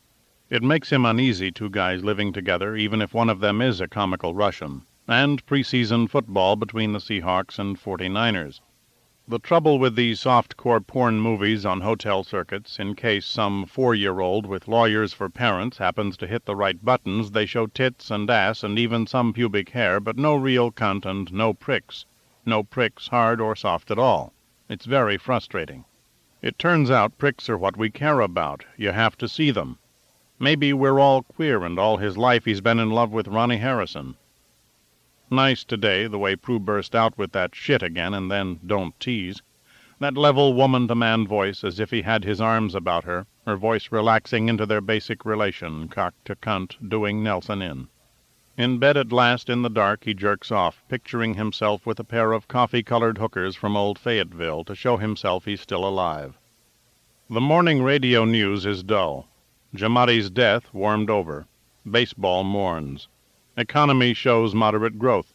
It makes him uneasy, two guys living together, even if one of them is a comical Russian, and preseason football between the Seahawks and 49ers. The trouble with these soft-core porn movies on hotel circuits, in case some 4-year-old with lawyers for parents happens to hit the right buttons, they show tits and ass and even some pubic hair, but no real cunt and no pricks. No pricks, hard or soft at all. It's very frustrating. It turns out pricks are what we care about. You have to see them. Maybe we're all queer, and all his life he's been in love with Ronnie Harrison. Nice today, the way Prue burst out with that shit again, and then don't tease. That level woman-to-man voice, as if he had his arms about her, her voice relaxing into their basic relation, cock to cunt, doing Nelson in. In bed at last, in the dark, he jerks off, picturing himself with a pair of coffee-colored hookers from old Fayetteville to show himself he's still alive. The morning radio news is dull. Jamadi's death warmed over. Baseball mourns. Economy shows moderate growth.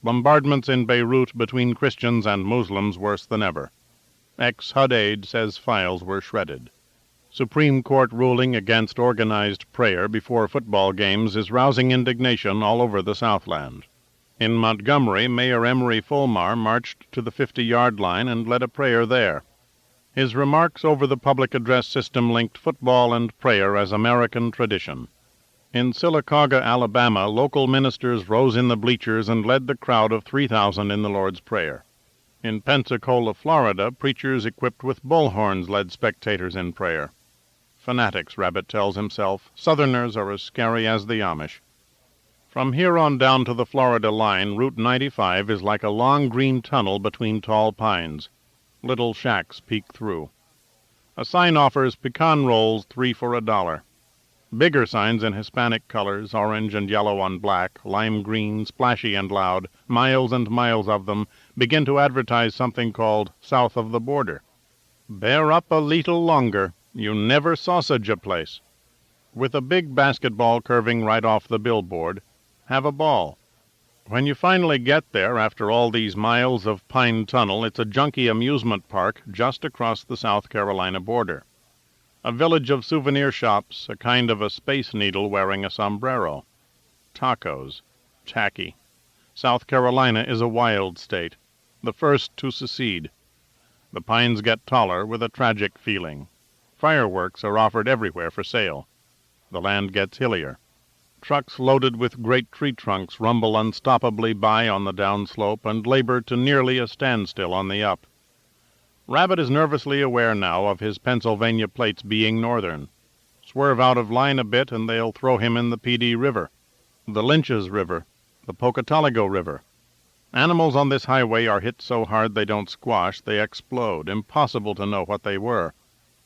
Bombardments in Beirut between Christians and Muslims worse than ever. Ex-HUD aide says files were shredded. Supreme Court ruling against organized prayer before football games is rousing indignation all over the Southland. In Montgomery, Mayor Emery Fulmar marched to the 50-yard line and led a prayer there. His remarks over the public address system linked football and prayer as American tradition. In Sylacauga, Alabama, local ministers rose in the bleachers and led the crowd of 3,000 in the Lord's Prayer. In Pensacola, Florida, preachers equipped with bullhorns led spectators in prayer. Fanatics, Rabbit tells himself. Southerners are as scary as the Amish. From here on down to the Florida line, Route 95 is like a long green tunnel between tall pines. Little shacks peek through. A sign offers pecan rolls 3 for $1. Bigger signs in Hispanic colors, orange and yellow on black, lime green, splashy and loud, miles and miles of them, begin to advertise something called South of the Border. Bear up a leetle longer. You never sausage a place. With a big basketball curving right off the billboard, have a ball. When you finally get there, after all these miles of pine tunnel, it's a junkie amusement park just across the South Carolina border. A village of souvenir shops, a kind of a space needle wearing a sombrero. Tacos. Tacky. South Carolina is a wild state, the first to secede. The pines get taller with a tragic feeling. Fireworks are offered everywhere for sale. The land gets hillier. Trucks loaded with great tree trunks rumble unstoppably by on the downslope and labor to nearly a standstill on the up. Rabbit is nervously aware now of his Pennsylvania plates being northern. Swerve out of line a bit and they'll throw him in the Pee River, the Lynch's River, the Pocataligo River. Animals on this highway are hit so hard they don't squash, they explode. Impossible to know what they were.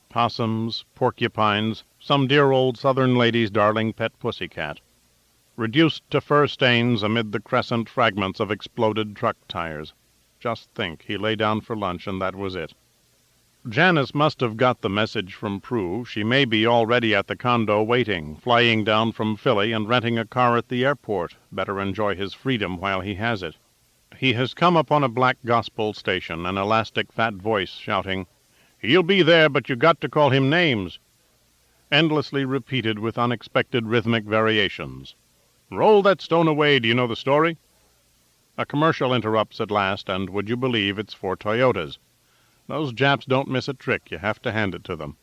Possums, porcupines, some dear old Southern lady's darling pet pussycat. Reduced to fur stains amid the crescent fragments of exploded truck tires. Just think, he lay down for lunch and that was it. Janice must have got the message from Prue. She may be already at the condo waiting, flying down from Philly and renting a car at the airport. Better enjoy his freedom while he has it. He has come upon a black gospel station, an elastic fat voice shouting, "He'll be there, but you got to call him names," endlessly repeated with unexpected rhythmic variations. "Roll that stone away, do you know the story?" A commercial interrupts at last, and would you believe it's for Toyotas. Those Japs don't miss a trick, you have to hand it to them.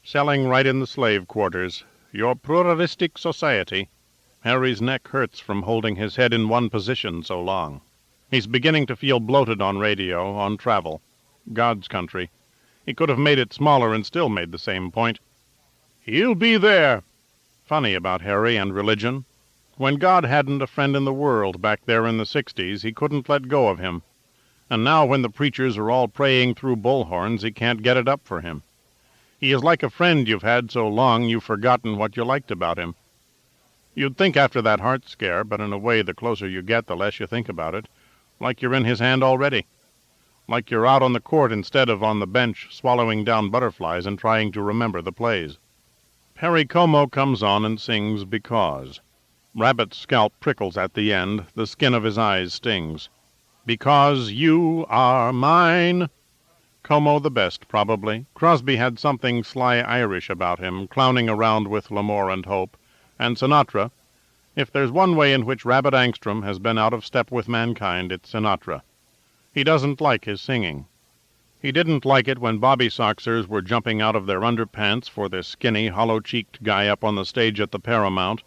Selling right in the slave quarters. Your pluralistic society. Harry's neck hurts from holding his head in one position so long. He's beginning to feel bloated on radio, on travel. God's country. He could have made it smaller and still made the same point. He'll be there. Funny about Harry and religion. When God hadn't a friend in the world back there in the 60s, he couldn't let go of him. And now when the preachers are all praying through bullhorns, he can't get it up for him. He is like a friend you've had so long you've forgotten what you liked about him. You'd think after that heart scare, but in a way the closer you get, the less you think about it, like you're in his hand already. Like you're out on the court instead of on the bench swallowing down butterflies and trying to remember the plays. Perry Como comes on and sings Because. Rabbit's scalp prickles at the end, the skin of his eyes stings. Because you are mine. Como the best, probably. Crosby had something sly Irish about him, clowning around with L'Amour and Hope. And Sinatra. If there's one way in which Rabbit Angstrom has been out of step with mankind, it's Sinatra. He doesn't like his singing. He didn't like it when Bobby Soxers were jumping out of their underpants for this skinny, hollow-cheeked guy up on the stage at the Paramount,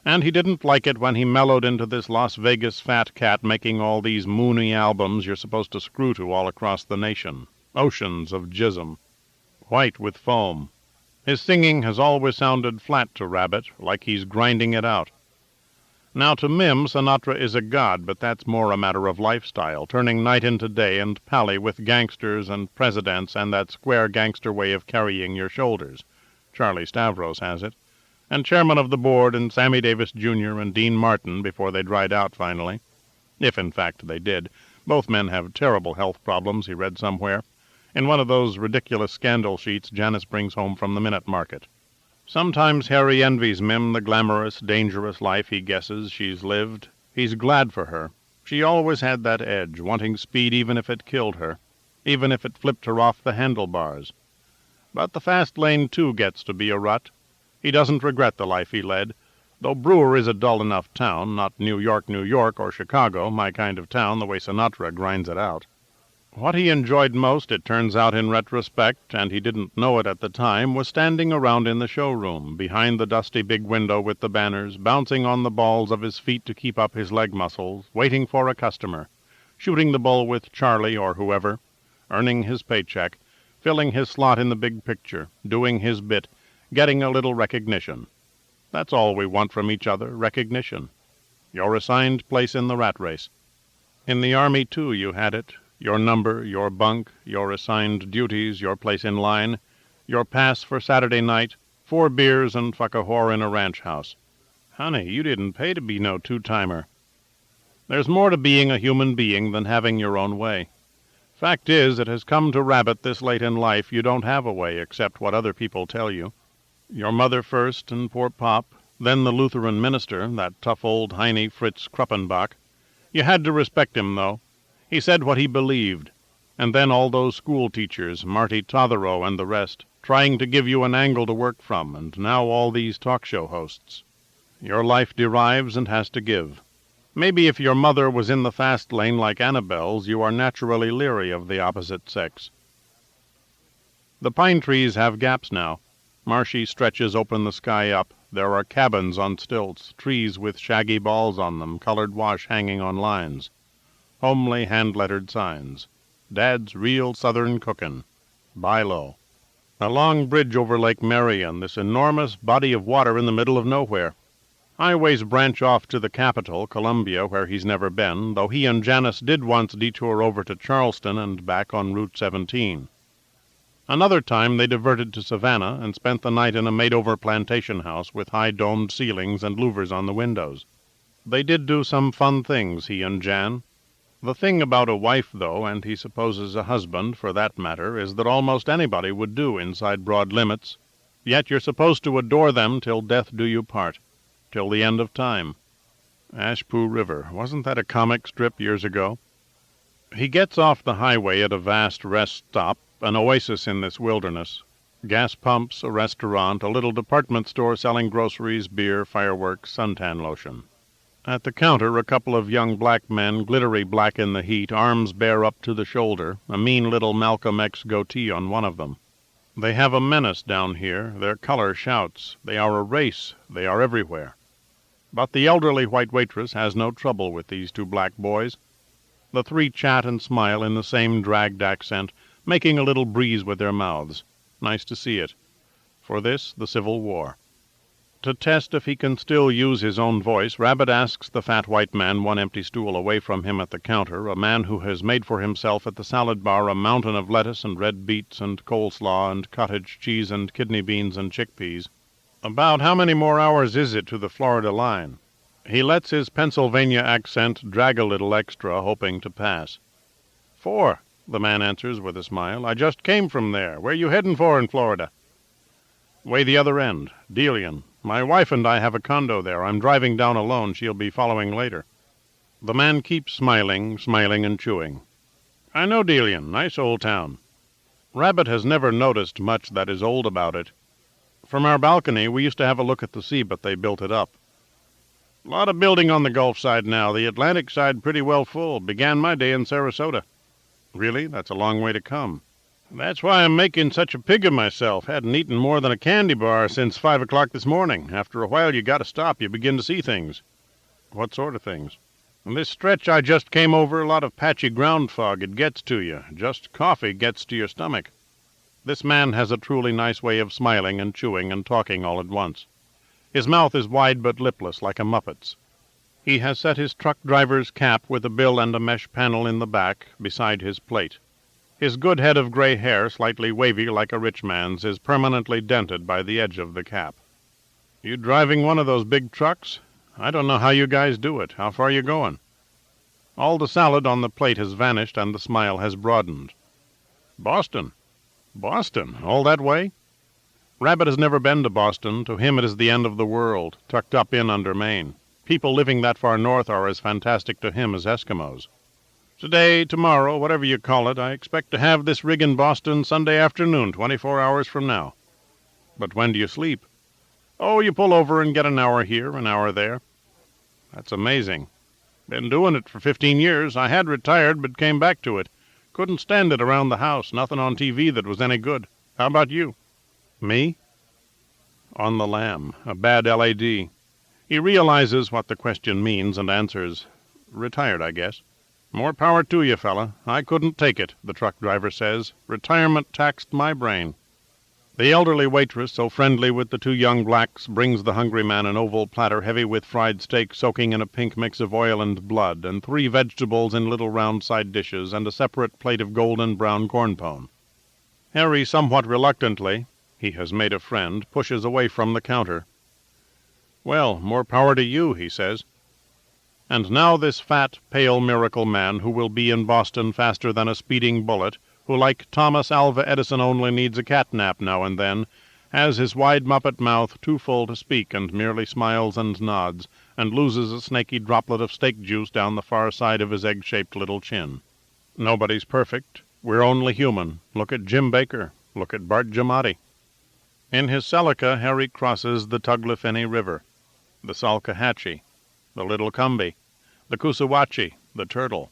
and he didn't like it when he mellowed into this Las Vegas fat cat making all these moony albums you're supposed to screw to all across the nation. Oceans of jism. White with foam. His singing has always sounded flat to Rabbit, like he's grinding it out. Now to Mim, Sinatra is a god, but that's more a matter of lifestyle, turning night into day and pally with gangsters and presidents and that square gangster way of carrying your shoulders. Charlie Stavros has it. And chairman of the board and Sammy Davis Jr. and Dean Martin before they dried out finally. If, in fact, they did. Both men have terrible health problems, he read somewhere, in one of those ridiculous scandal sheets Janice brings home from the Minute Market. Sometimes Harry envies Mim the glamorous, dangerous life he guesses she's lived. He's glad for her. She always had that edge, wanting speed even if it killed her, even if it flipped her off the handlebars. But the fast lane, too, gets to be a rut. He doesn't regret the life he led, though Brewer is a dull enough town, not New York, or Chicago, my kind of town, the way Sinatra grinds it out. What he enjoyed most, it turns out in retrospect, and he didn't know it at the time, was standing around in the showroom, behind the dusty big window with the banners, bouncing on the balls of his feet to keep up his leg muscles, waiting for a customer, shooting the bull with Charlie or whoever, earning his paycheck, filling his slot in the big picture, doing his bit, getting a little recognition. That's all we want from each other, recognition. Your assigned place in the rat race. In the Army, too, you had it. Your number, your bunk, your assigned duties, your place in line, your pass for Saturday night, 4 beers and fuck a whore in a ranch house. Honey, you didn't pay to be no two-timer. There's more to being a human being than having your own way. Fact is, it has come to Rabbit this late in life you don't have a way except what other people tell you. Your mother first, and poor Pop, then the Lutheran minister, that tough old Heine Fritz Kruppenbach. You had to respect him, though. He said what he believed. And then all those school teachers, Marty Totherow and the rest, trying to give you an angle to work from, and now all these talk show hosts. Your life derives and has to give. Maybe if your mother was in the fast lane like Annabelle's, you are naturally leery of the opposite sex. The pine trees have gaps now. Marshy stretches open the sky up. There are cabins on stilts, trees with shaggy balls on them, colored wash hanging on lines. Homely hand-lettered signs. Dad's real Southern cookin'. Buy low. A long bridge over Lake Marion, this enormous body of water in the middle of nowhere. Highways branch off to the capital, Columbia, where he's never been, though he and Janice did once detour over to Charleston and back on Route 17. Another time they diverted to Savannah and spent the night in a made-over plantation house with high-domed ceilings and louvers on the windows. They did do some fun things, he and Jan. The thing about a wife, though, and he supposes a husband, for that matter, is that almost anybody would do inside broad limits. Yet you're supposed to adore them till death do you part, till the end of time. Ashpoo River, wasn't that a comic strip years ago? He gets off the highway at a vast rest stop, an oasis in this wilderness. Gas pumps, a restaurant, a little department store selling groceries, beer, fireworks, suntan lotion. At the counter, a couple of young black men, glittery black in the heat, arms bare up to the shoulder, a mean little Malcolm X goatee on one of them. They have a menace down here. Their color shouts. They are a race. They are everywhere. But the elderly white waitress has no trouble with these 2 black boys. The 3 chat and smile in the same dragged accent, making a little breeze with their mouths. Nice to see it. For this, the Civil War. To test if he can still use his own voice, Rabbit asks the fat white man one empty stool away from him at the counter, a man who has made for himself at the salad bar a mountain of lettuce and red beets and coleslaw and cottage cheese and kidney beans and chickpeas. About how many more hours is it to the Florida line? He lets his Pennsylvania accent drag a little extra, hoping to pass. 4, the man answers with a smile. I just came from there. Where you headin' for in Florida? Way the other end. Delian. My wife and I have a condo there. I'm driving down alone. She'll be following later. The man keeps smiling and chewing. I know Delian. Nice old town. Rabbit has never noticed much that is old about it. From our balcony, we used to have a look at the sea, but they built it up. A lot of building on the Gulf side now. The Atlantic side pretty well full. Began my day in Sarasota. Really? That's a long way to come. That's why I'm making such a pig of myself. Hadn't eaten more than a candy bar since 5 o'clock this morning. After a while, you gotta stop. You begin to see things. What sort of things? On this stretch I just came over, a lot of patchy ground fog. It gets to you. Just coffee gets to your stomach. This man has a truly nice way of smiling and chewing and talking all at once. His mouth is wide but lipless, like a Muppet's. He has set his truck driver's cap with a bill and a mesh panel in the back beside his plate. His good head of gray hair, slightly wavy like a rich man's, is permanently dented by the edge of the cap. You driving one of those big trucks? I don't know how you guys do it. How far you going? All the salad on the plate has vanished and the smile has broadened. Boston. Boston? All that way? Rabbit has never been to Boston. To him it is the end of the world, tucked up in under Maine. People living that far north are as fantastic to him as Eskimos. Today, tomorrow, whatever you call it, I expect to have this rig in Boston Sunday afternoon, 24 hours from now. But when do you sleep? Oh, you pull over and get an hour here, an hour there. That's amazing. Been doing it for 15 years. I had retired, but came back to it. Couldn't stand it around the house, nothing on TV that was any good. How about you? Me? On the lam, a bad LAD. He realizes what the question means and answers, retired, I guess. More power to you, fella. I couldn't take it, the truck driver says. Retirement taxed my brain. The elderly waitress, so friendly with the 2 young blacks, brings the hungry man an oval platter heavy with fried steak soaking in a pink mix of oil and blood, and 3 vegetables in little round side dishes, and a separate plate of golden brown corn pone. Harry, somewhat reluctantly, he has made a friend, pushes away from the counter. Well, more power to you, he says. And now this fat, pale miracle man, who will be in Boston faster than a speeding bullet, who like Thomas Alva Edison only needs a cat nap now and then, has his wide Muppet mouth too full to speak and merely smiles and nods, and loses a snaky droplet of steak juice down the far side of his egg-shaped little chin. Nobody's perfect. We're only human. Look at Jim Baker. Look at Bart Giamatti. In his Celica, Harry crosses the Tuglifeni River, the Salkehatchie, the Little Cumbie, the Coosawhatchie, the Turtle.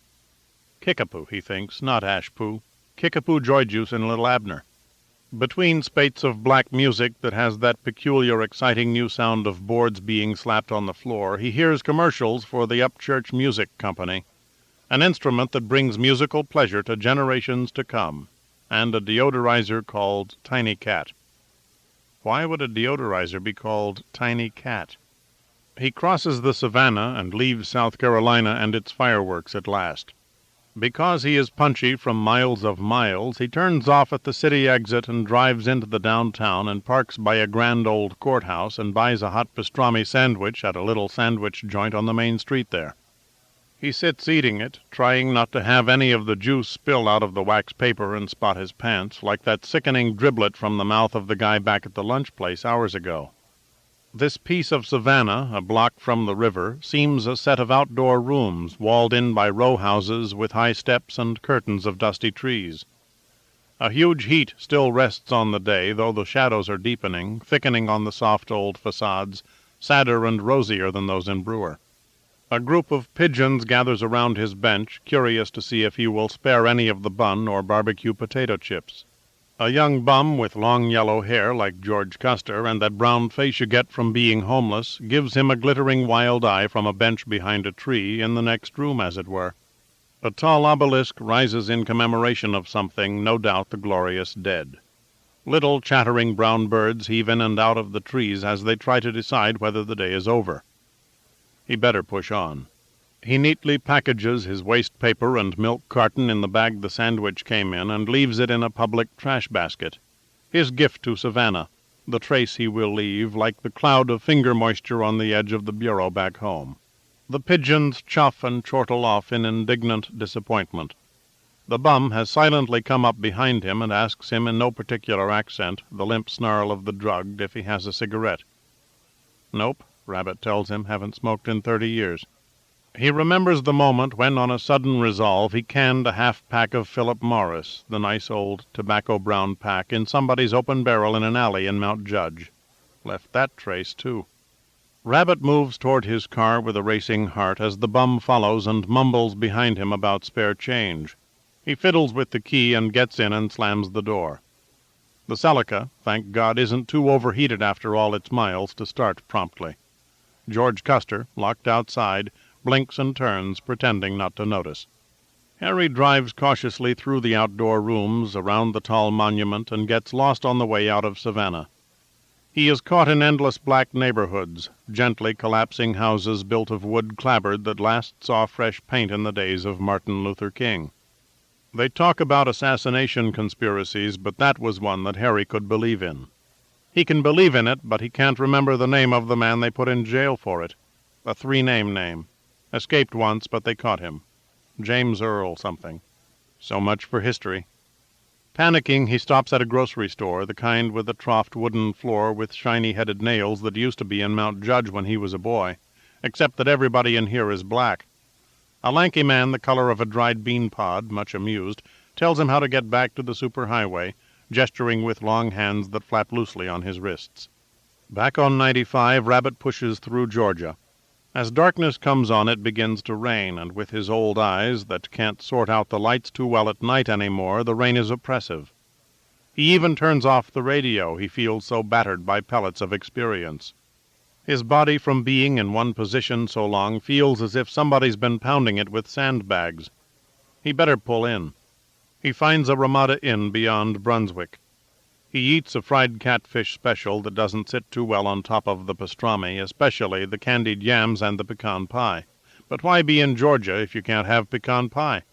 Kickapoo, he thinks, not Ashpoo. Kickapoo joy juice in Little Abner. Between spates of black music that has that peculiar, exciting new sound of boards being slapped on the floor, he hears commercials for the Upchurch Music Company, an instrument that brings musical pleasure to generations to come, and a deodorizer called Tiny Cat. Why would a deodorizer be called Tiny Cat? He crosses the savannah and leaves South Carolina and its fireworks at last. Because he is punchy from miles of miles, he turns off at the city exit and drives into the downtown and parks by a grand old courthouse and buys a hot pastrami sandwich at a little sandwich joint on the main street there. He sits eating it, trying not to have any of the juice spill out of the wax paper and spot his pants, like that sickening driblet from the mouth of the guy back at the lunch place hours ago. This piece of savannah, a block from the river, seems a set of outdoor rooms walled in by row houses with high steps and curtains of dusty trees. A huge heat still rests on the day, though the shadows are deepening, thickening on the soft old facades, sadder and rosier than those in Brewer. A group of pigeons gathers around his bench, curious to see if he will spare any of the bun or barbecue potato chips. A young bum with long yellow hair like George Custer and that brown face you get from being homeless gives him a glittering wild eye from a bench behind a tree, in the next room as it were. A tall obelisk rises in commemoration of something, no doubt the glorious dead. Little chattering brown birds heave in and out of the trees as they try to decide whether the day is over. He better push on. He neatly packages his waste paper and milk carton in the bag the sandwich came in and leaves it in a public trash basket. His gift to Savannah, the trace he will leave, like the cloud of finger moisture on the edge of the bureau back home. The pigeons chuff and chortle off in indignant disappointment. The bum has silently come up behind him and asks him in no particular accent, the limp snarl of the drugged, if he has a cigarette. Nope, Rabbit tells him, haven't smoked in 30 years. He remembers the moment when, on a sudden resolve, he canned a half-pack of Philip Morris, the nice old tobacco-brown pack, in somebody's open barrel in an alley in Mount Judge. Left that trace, too. Rabbit moves toward his car with a racing heart as the bum follows and mumbles behind him about spare change. He fiddles with the key and gets in and slams the door. The Celica, thank God, isn't too overheated after all its miles to start promptly. George Custer, locked outside, blinks and turns, pretending not to notice. Harry drives cautiously through the outdoor rooms, around the tall monument, and gets lost on the way out of Savannah. He is caught in endless black neighborhoods, gently collapsing houses built of wood clapboard that last saw fresh paint in the days of Martin Luther King. They talk about assassination conspiracies, but that was one that Harry could believe in. He can believe in it, but he can't remember the name of the man they put in jail for it. A three-name name. Escaped once, but they caught him. James Earl something. So much for history. Panicking, he stops at a grocery store, the kind with a troughed wooden floor with shiny-headed nails that used to be in Mount Judge when he was a boy, except that everybody in here is black. A lanky man the color of a dried bean pod, much amused, tells him how to get back to the superhighway, gesturing with long hands that flap loosely on his wrists. Back on 95, Rabbit pushes through Georgia. As darkness comes on, it begins to rain, and with his old eyes that can't sort out the lights too well at night any more, the rain is oppressive. He even turns off the radio, he feels so battered by pellets of experience. His body, from being in one position so long, feels as if somebody's been pounding it with sandbags. He better pull in. He finds a Ramada Inn beyond Brunswick. He eats a fried catfish special that doesn't sit too well on top of the pastrami, especially the candied yams and the pecan pie. But why be in Georgia if you can't have pecan pie?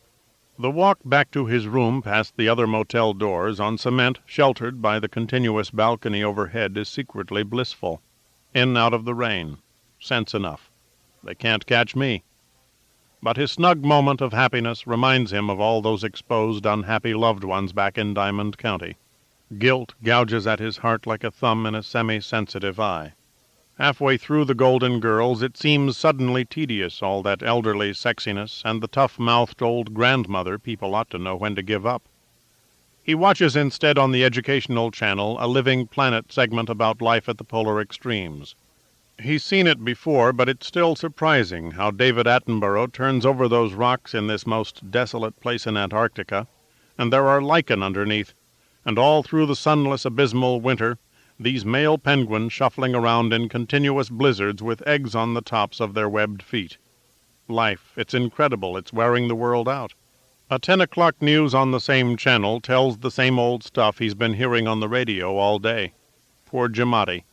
The walk back to his room past the other motel doors, on cement sheltered by the continuous balcony overhead, is secretly blissful. In out of the rain. Sense enough. They can't catch me. But his snug moment of happiness reminds him of all those exposed, unhappy loved ones back in Diamond County. Guilt gouges at his heart like a thumb in a semi-sensitive eye. Halfway through The Golden Girls, it seems suddenly tedious, all that elderly sexiness, and the tough-mouthed old grandmother people ought to know when to give up. He watches instead on the educational channel a Living Planet segment about life at the polar extremes. He's seen it before, but it's still surprising how David Attenborough turns over those rocks in this most desolate place in Antarctica, and there are lichen underneath, and all through the sunless abysmal winter, these male penguins shuffling around in continuous blizzards with eggs on the tops of their webbed feet. Life, it's incredible, it's wearing the world out. A 10 o'clock news on the same channel tells the same old stuff he's been hearing on the radio all day. Poor Giamatti.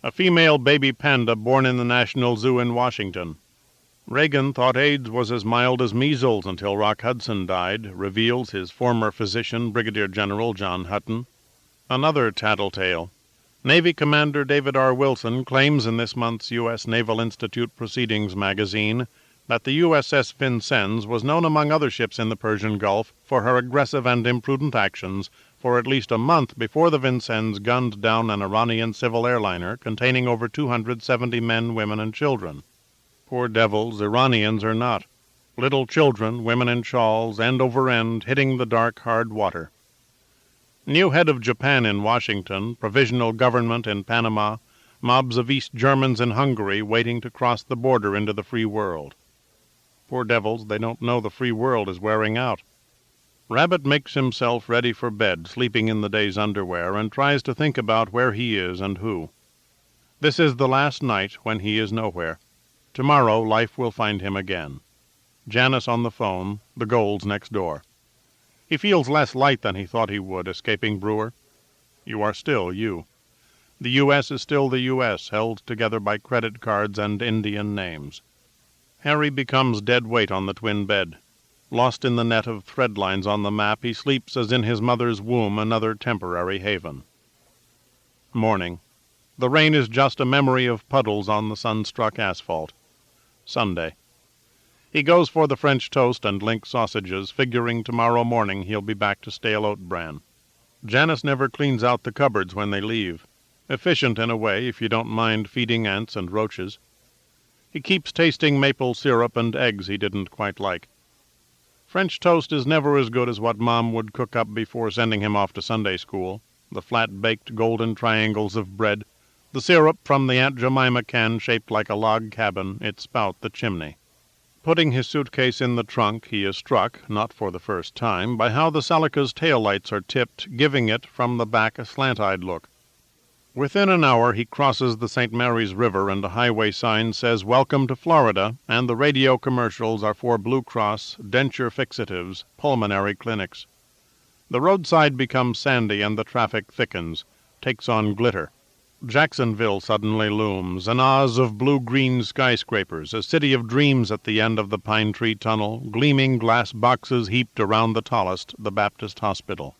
A female baby panda born in the National Zoo in Washington. Reagan thought AIDS was as mild as measles until Rock Hudson died, reveals his former physician, Brigadier General John Hutton. Another tattletale. Navy Commander David R. Wilson claims in this month's U.S. Naval Institute Proceedings magazine that the USS Vincennes was known among other ships in the Persian Gulf for her aggressive and imprudent actions for at least a month before the Vincennes gunned down an Iranian civil airliner containing over 270 men, women, and children. Poor devils, Iranians or not. Little children, women in shawls, end over end, hitting the dark, hard water. New head of Japan in Washington, provisional government in Panama, mobs of East Germans in Hungary waiting to cross the border into the free world. Poor devils, they don't know the free world is wearing out. Rabbit makes himself ready for bed, sleeping in the day's underwear, and tries to think about where he is and who. This is the last night when he is nowhere. Tomorrow life will find him again. Janice on the phone, the Golds next door. He feels less light than he thought he would, escaping Brewer. You are still you. The U.S. is still the U.S., held together by credit cards and Indian names. Harry becomes dead weight on the twin bed. Lost in the net of thread lines on the map, he sleeps as in his mother's womb, another temporary haven. Morning. The rain is just a memory of puddles on the sun-struck asphalt. Sunday. He goes for the French toast and link sausages, figuring tomorrow morning he'll be back to stale oat bran. Janice never cleans out the cupboards when they leave. Efficient in a way, if you don't mind feeding ants and roaches. He keeps tasting maple syrup and eggs he didn't quite like. French toast is never as good as what Mom would cook up before sending him off to Sunday school. The flat-baked golden triangles of bread, the syrup from the Aunt Jemima can shaped like a log cabin, its spout the chimney. Putting his suitcase in the trunk, he is struck, not for the first time, by how the Celica's taillights are tipped, giving it, from the back, a slant-eyed look. Within an hour he crosses the St. Mary's River, and a highway sign says, "Welcome to Florida," and the radio commercials are for Blue Cross, denture fixatives, pulmonary clinics. The roadside becomes sandy, and the traffic thickens, takes on glitter. Jacksonville suddenly looms, an Oz of blue-green skyscrapers, a city of dreams at the end of the Pine Tree Tunnel, gleaming glass boxes heaped around the tallest, the Baptist Hospital.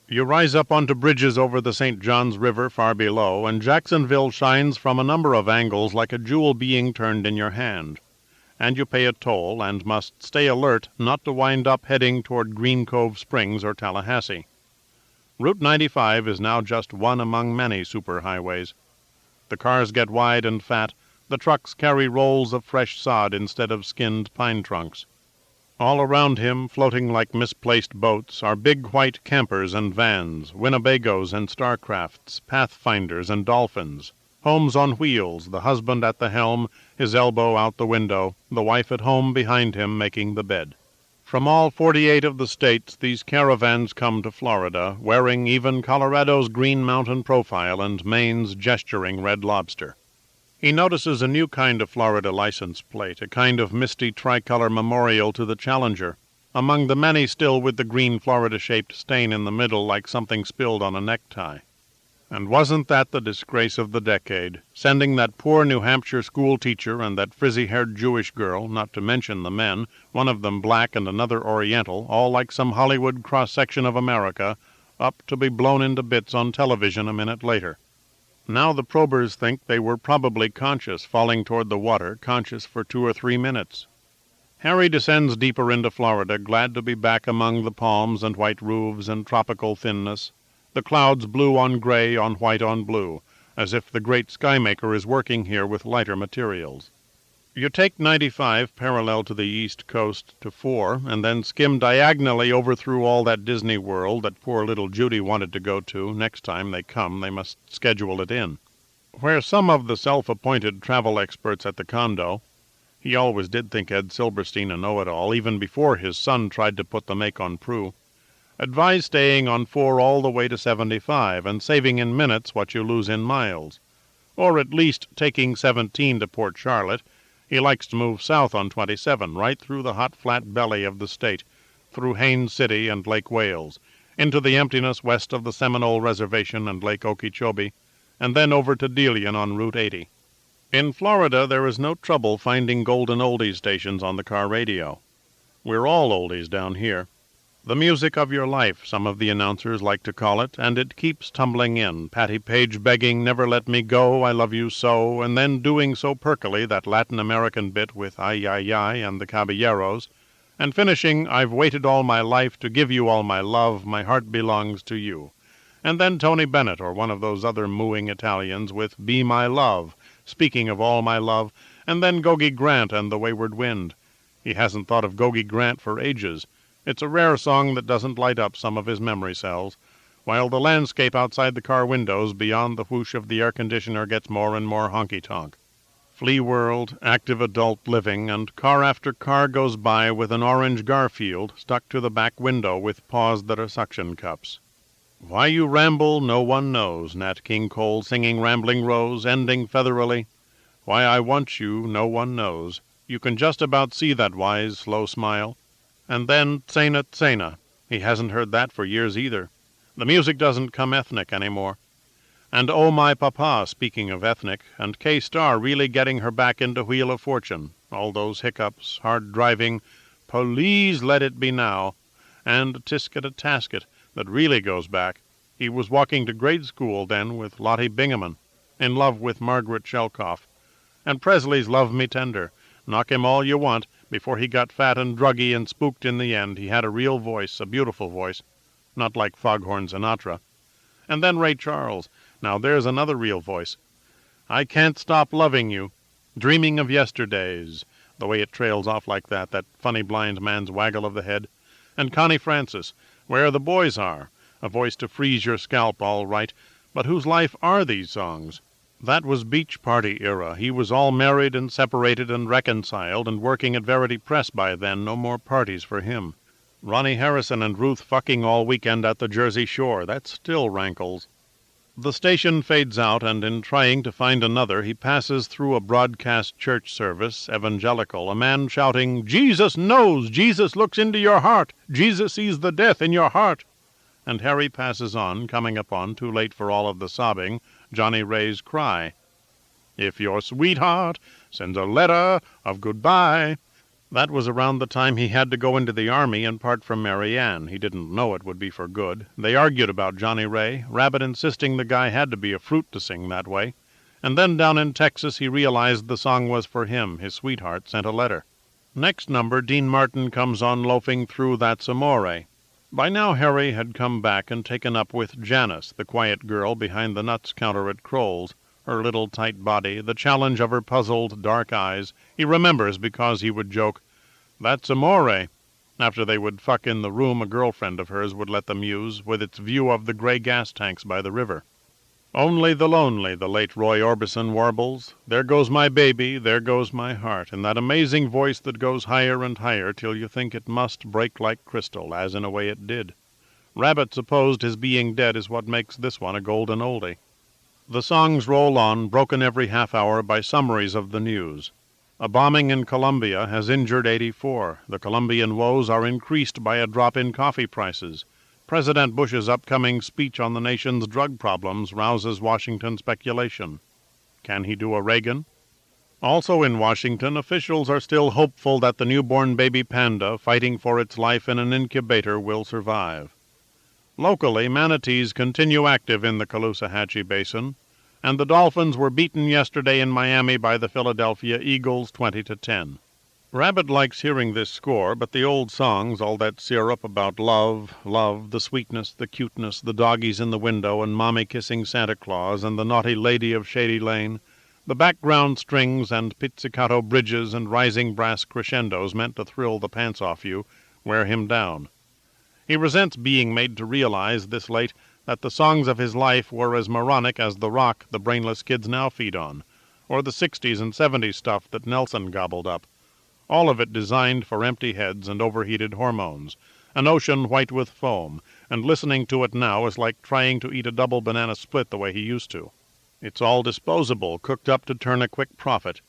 You rise up onto bridges over the St. Johns River far below, and Jacksonville shines from a number of angles like a jewel being turned in your hand. And you pay a toll, and must stay alert not to wind up heading toward Green Cove Springs or Tallahassee. Route 95 is now just one among many superhighways. The cars get wide and fat, the trucks carry rolls of fresh sod instead of skinned pine trunks. All around him, floating like misplaced boats, are big white campers and vans, Winnebagos and Starcrafts, Pathfinders and Dolphins, homes on wheels, the husband at the helm, his elbow out the window, the wife at home behind him making the bed. From all 48 of the states these caravans come to Florida, wearing even Colorado's Green Mountain profile and Maine's gesturing Red Lobster. He notices a new kind of Florida license plate, a kind of misty tricolor memorial to the Challenger, among the many still with the green Florida-shaped stain in the middle like something spilled on a necktie. And wasn't that the disgrace of the decade, sending that poor New Hampshire school teacher and that frizzy-haired Jewish girl, not to mention the men, one of them black and another Oriental, all like some Hollywood cross-section of America, up to be blown into bits on television a minute later. Now the probers think they were probably conscious, falling toward the water, conscious for 2 or 3 minutes. Harry descends deeper into Florida, glad to be back among the palms and white roofs and tropical thinness, the clouds blue on gray on white on blue, as if the great skymaker is working here with lighter materials. You take 95 parallel to the east coast to 4, and then skim diagonally over through all that Disney World that poor little Judy wanted to go to. Next time they come, they must schedule it in. Where some of the self-appointed travel experts at the condo, he always did think Ed Silberstein a know-it-all, even before his son tried to put the make on Prue, advise staying on 4 all the way to 75, and saving in minutes what you lose in miles. Or at least taking 17 to Port Charlotte. He likes to move south on 27, right through the hot flat belly of the state, through Haines City and Lake Wales, into the emptiness west of the Seminole Reservation and Lake Okeechobee, and then over to Delian on Route 80. In Florida there is no trouble finding golden oldies stations on the car radio. We're all oldies down here. The music of your life, some of the announcers like to call it, and it keeps tumbling in, Patty Page begging, "Never let me go, I love you so," and then doing so perkily that Latin American bit with "Ay, ay, ay" and the Caballeros, and finishing, "I've waited all my life to give you all my love, my heart belongs to you," and then Tony Bennett or one of those other mooing Italians with "Be my love," speaking of all my love, and then Gogi Grant and the Wayward Wind. He hasn't thought of Gogi Grant for ages. It's a rare song that doesn't light up some of his memory cells, while the landscape outside the car windows beyond the whoosh of the air conditioner gets more and more honky-tonk. Flea world, active adult living, and car after car goes by with an orange Garfield stuck to the back window with paws that are suction cups. Why you ramble, no one knows, Nat King Cole singing Rambling Rose, ending featherily. Why I want you, no one knows. You can just about see that wise, slow smile. And then Tsena Tsena. He hasn't heard that for years either. The music doesn't come ethnic anymore. And Oh My Papa, speaking of ethnic, and K-Star really getting her back into Wheel of Fortune. All those hiccups, hard driving, Please Let It Be Now, and Tisket a Tasket, that really goes back. He was walking to grade school then with Lottie Bingaman, in love with Margaret Shelkoff. And Presley's Love Me Tender. Knock him all you want, before he got fat and druggy and spooked in the end, he had a real voice, a beautiful voice, not like Foghorn Sinatra. And then Ray Charles. Now there's another real voice. I Can't Stop Loving You, Dreaming of Yesterdays, the way it trails off like that funny blind man's waggle of the head. And Connie Francis, Where the Boys Are, a voice to freeze your scalp all right, but whose life are these songs? That was Beach Party era. He was all married and separated and reconciled and working at Verity Press by then. No more parties for him. Ronnie Harrison and Ruth fucking all weekend at the Jersey Shore. That still rankles. The station fades out, and in trying to find another, he passes through a broadcast church service, evangelical, a man shouting, Jesus knows! Jesus looks into your heart! Jesus sees the death in your heart! And Harry passes on, coming upon, too late for all of the sobbing, Johnny Ray's Cry. If your sweetheart sends a letter of goodbye. That was around the time he had to go into the army and part from Mary Ann. He didn't know it would be for good. They argued about Johnny Ray, Rabbit insisting the guy had to be a fruit to sing that way. And then down in Texas he realized the song was for him. His sweetheart sent a letter. Next number, Dean Martin comes on loafing through That's Amore. By now Harry had come back and taken up with Janice, the quiet girl behind the nuts counter at Kroll's. Her little tight body, the challenge of her puzzled dark eyes, he remembers because he would joke, That's Amore, after they would fuck in the room a girlfriend of hers would let them use, with its view of the gray gas tanks by the river. Only the lonely, the late Roy Orbison warbles, There goes my baby, there goes my heart, in that amazing voice that goes higher and higher till you think it must break like crystal, as in a way it did. Rabbit supposed his being dead is what makes this one a golden oldie. The songs roll on, broken every half hour by summaries of the news. A bombing in Colombia has injured 84. The Colombian woes are increased by a drop in coffee prices. President Bush's upcoming speech on the nation's drug problems rouses Washington speculation. Can he do a Reagan? Also in Washington, officials are still hopeful that the newborn baby panda fighting for its life in an incubator will survive. Locally, manatees continue active in the Caloosahatchee Basin, and the Dolphins were beaten yesterday in Miami by the Philadelphia Eagles 20-10. Rabbit likes hearing this score, but the old songs, all that syrup about love, the sweetness, the cuteness, the doggies in the window, and Mommy kissing Santa Claus, and the naughty lady of Shady Lane, the background strings and pizzicato bridges and rising brass crescendos meant to thrill the pants off you, wear him down. He resents being made to realize, this late, that the songs of his life were as moronic as the rock the brainless kids now feed on, or the 60s and 70s stuff that Nelson gobbled up. All of it designed for empty heads and overheated hormones, an ocean white with foam, and listening to it now is like trying to eat a double banana split the way he used to. It's all disposable, cooked up to turn a quick profit.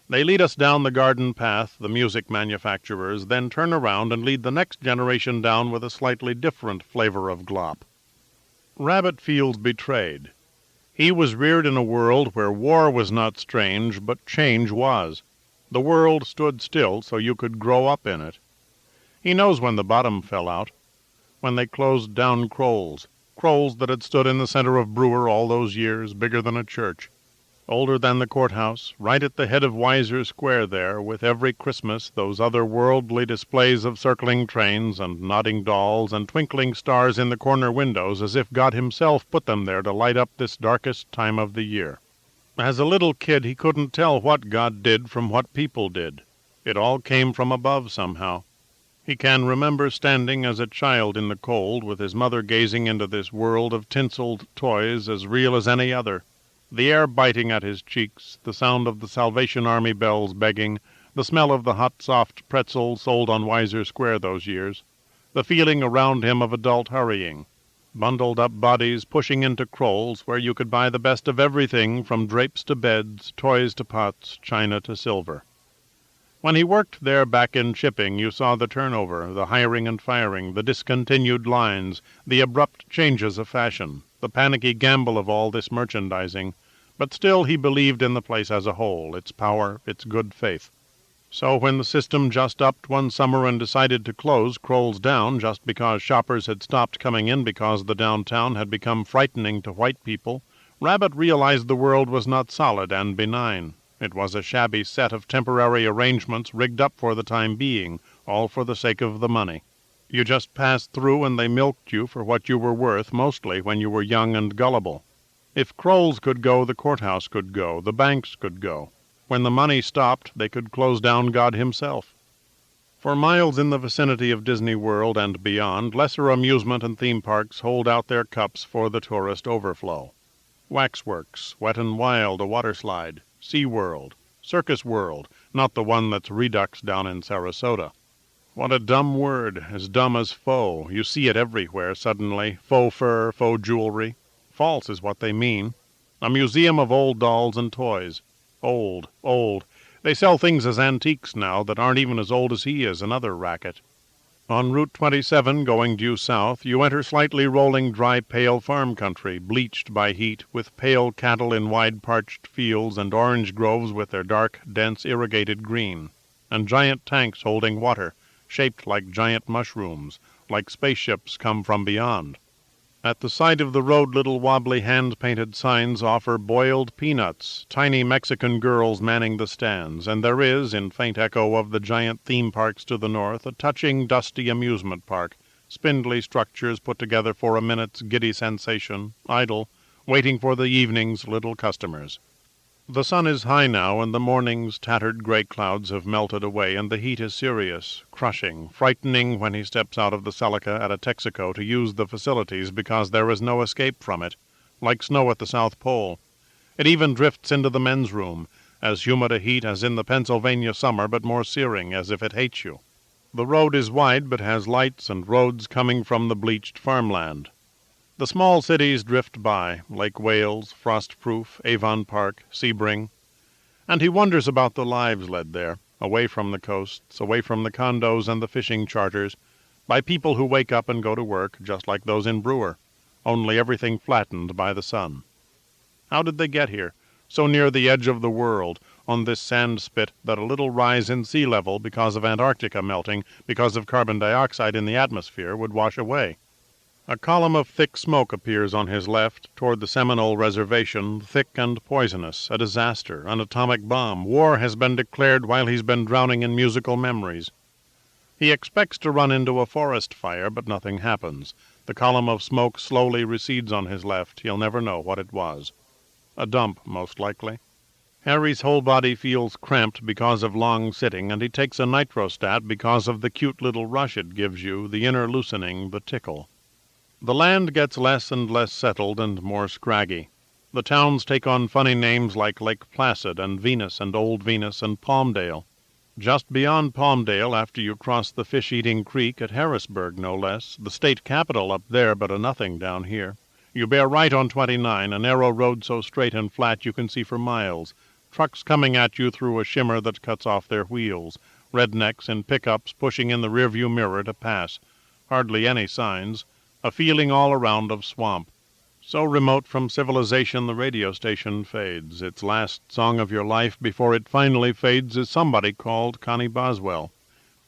They lead us down the garden path, the music manufacturers, then turn around and lead the next generation down with a slightly different flavor of glop. Rabbit feels betrayed. He was reared in a world where war was not strange, but change was. The world stood still so you could grow up in it. He knows when the bottom fell out, when they closed down Kroll's that had stood in the center of Brewer all those years, bigger than a church. Older than the courthouse, right at the head of Weiser Square there, with every Christmas those other-worldly displays of circling trains and nodding dolls and twinkling stars in the corner windows as if God himself put them there to light up this darkest time of the year. As a little kid he couldn't tell what God did from what people did. It all came from above somehow. He can remember standing as a child in the cold with his mother gazing into this world of tinseled toys as real as any other. The air biting at his cheeks, the sound of the Salvation Army bells begging, the smell of the hot, soft pretzels sold on Weiser Square those years, the feeling around him of adult hurrying, bundled-up bodies pushing into Kroll's where you could buy the best of everything from drapes to beds, toys to pots, china to silver. When he worked there back in shipping, you saw the turnover, the hiring and firing, the discontinued lines, the abrupt changes of fashion, the panicky gamble of all this merchandising, but still he believed in the place as a whole, its power, its good faith. So when the system just upped one summer and decided to close Kroll's Down just because shoppers had stopped coming in because the downtown had become frightening to white people, Rabbit realized the world was not solid and benign. It was a shabby set of temporary arrangements rigged up for the time being, all for the sake of the money. You just passed through and they milked you for what you were worth, mostly when you were young and gullible. If Kroll's could go, the courthouse could go, the banks could go. When the money stopped, they could close down God himself. For miles in the vicinity of Disney World and beyond, lesser amusement and theme parks hold out their cups for the tourist overflow. Waxworks, Wet n' Wild, a water slide, Sea World, Circus World, not the one that's Redux down in Sarasota. What a dumb word, as dumb as faux. You see it everywhere suddenly. Faux fur, faux jewelry. False is what they mean. A museum of old dolls and toys. Old, old. They sell things as antiques now that aren't even as old as he is, another racket. On Route 27, going due south, you enter slightly rolling dry pale farm country, bleached by heat, with pale cattle in wide parched fields and orange groves with their dark, dense irrigated green, and giant tanks holding water, shaped like giant mushrooms, like spaceships come from beyond. At the side of the road little wobbly hand-painted signs offer boiled peanuts, tiny Mexican girls manning the stands, and there is, in faint echo of the giant theme parks to the north, a touching, dusty amusement park, spindly structures put together for a minute's giddy sensation, idle, waiting for the evening's little customers. The sun is high now, and the morning's tattered gray clouds have melted away, and the heat is serious, crushing, frightening when he steps out of the Celica at a Texaco to use the facilities because there is no escape from it, like snow at the South Pole. It even drifts into the men's room, as humid a heat as in the Pennsylvania summer, but more searing, as if it hates you. The road is wide, but has lights and roads coming from the bleached farmland. The small cities drift by, Lake Wales, Frostproof, Avon Park, Sebring, and he wonders about the lives led there, away from the coasts, away from the condos and the fishing charters, by people who wake up and go to work, just like those in Brewer, only everything flattened by the sun. How did they get here, so near the edge of the world, on this sand spit that a little rise in sea level because of Antarctica melting, because of carbon dioxide in the atmosphere, would wash away? A column of thick smoke appears on his left, toward the Seminole Reservation, thick and poisonous, a disaster, an atomic bomb. War has been declared while he's been drowning in musical memories. He expects to run into a forest fire, but nothing happens. The column of smoke slowly recedes on his left. He'll never know what it was. A dump, most likely. Harry's whole body feels cramped because of long sitting, and he takes a nitrostat because of the cute little rush it gives you, the inner loosening, the tickle. The land gets less and less settled and more scraggy. The towns take on funny names like Lake Placid and Venus and Old Venus and Palmdale. Just beyond Palmdale, after you cross the fish-eating creek at Harrisburg, no less, the state capital up there but a nothing down here, you bear right on 29, a narrow road so straight and flat you can see for miles, trucks coming at you through a shimmer that cuts off their wheels, rednecks in pickups pushing in the rearview mirror to pass, hardly any signs, a feeling all around of swamp. So remote from civilization the radio station fades. Its last song of your life before it finally fades is somebody called Connie Boswell,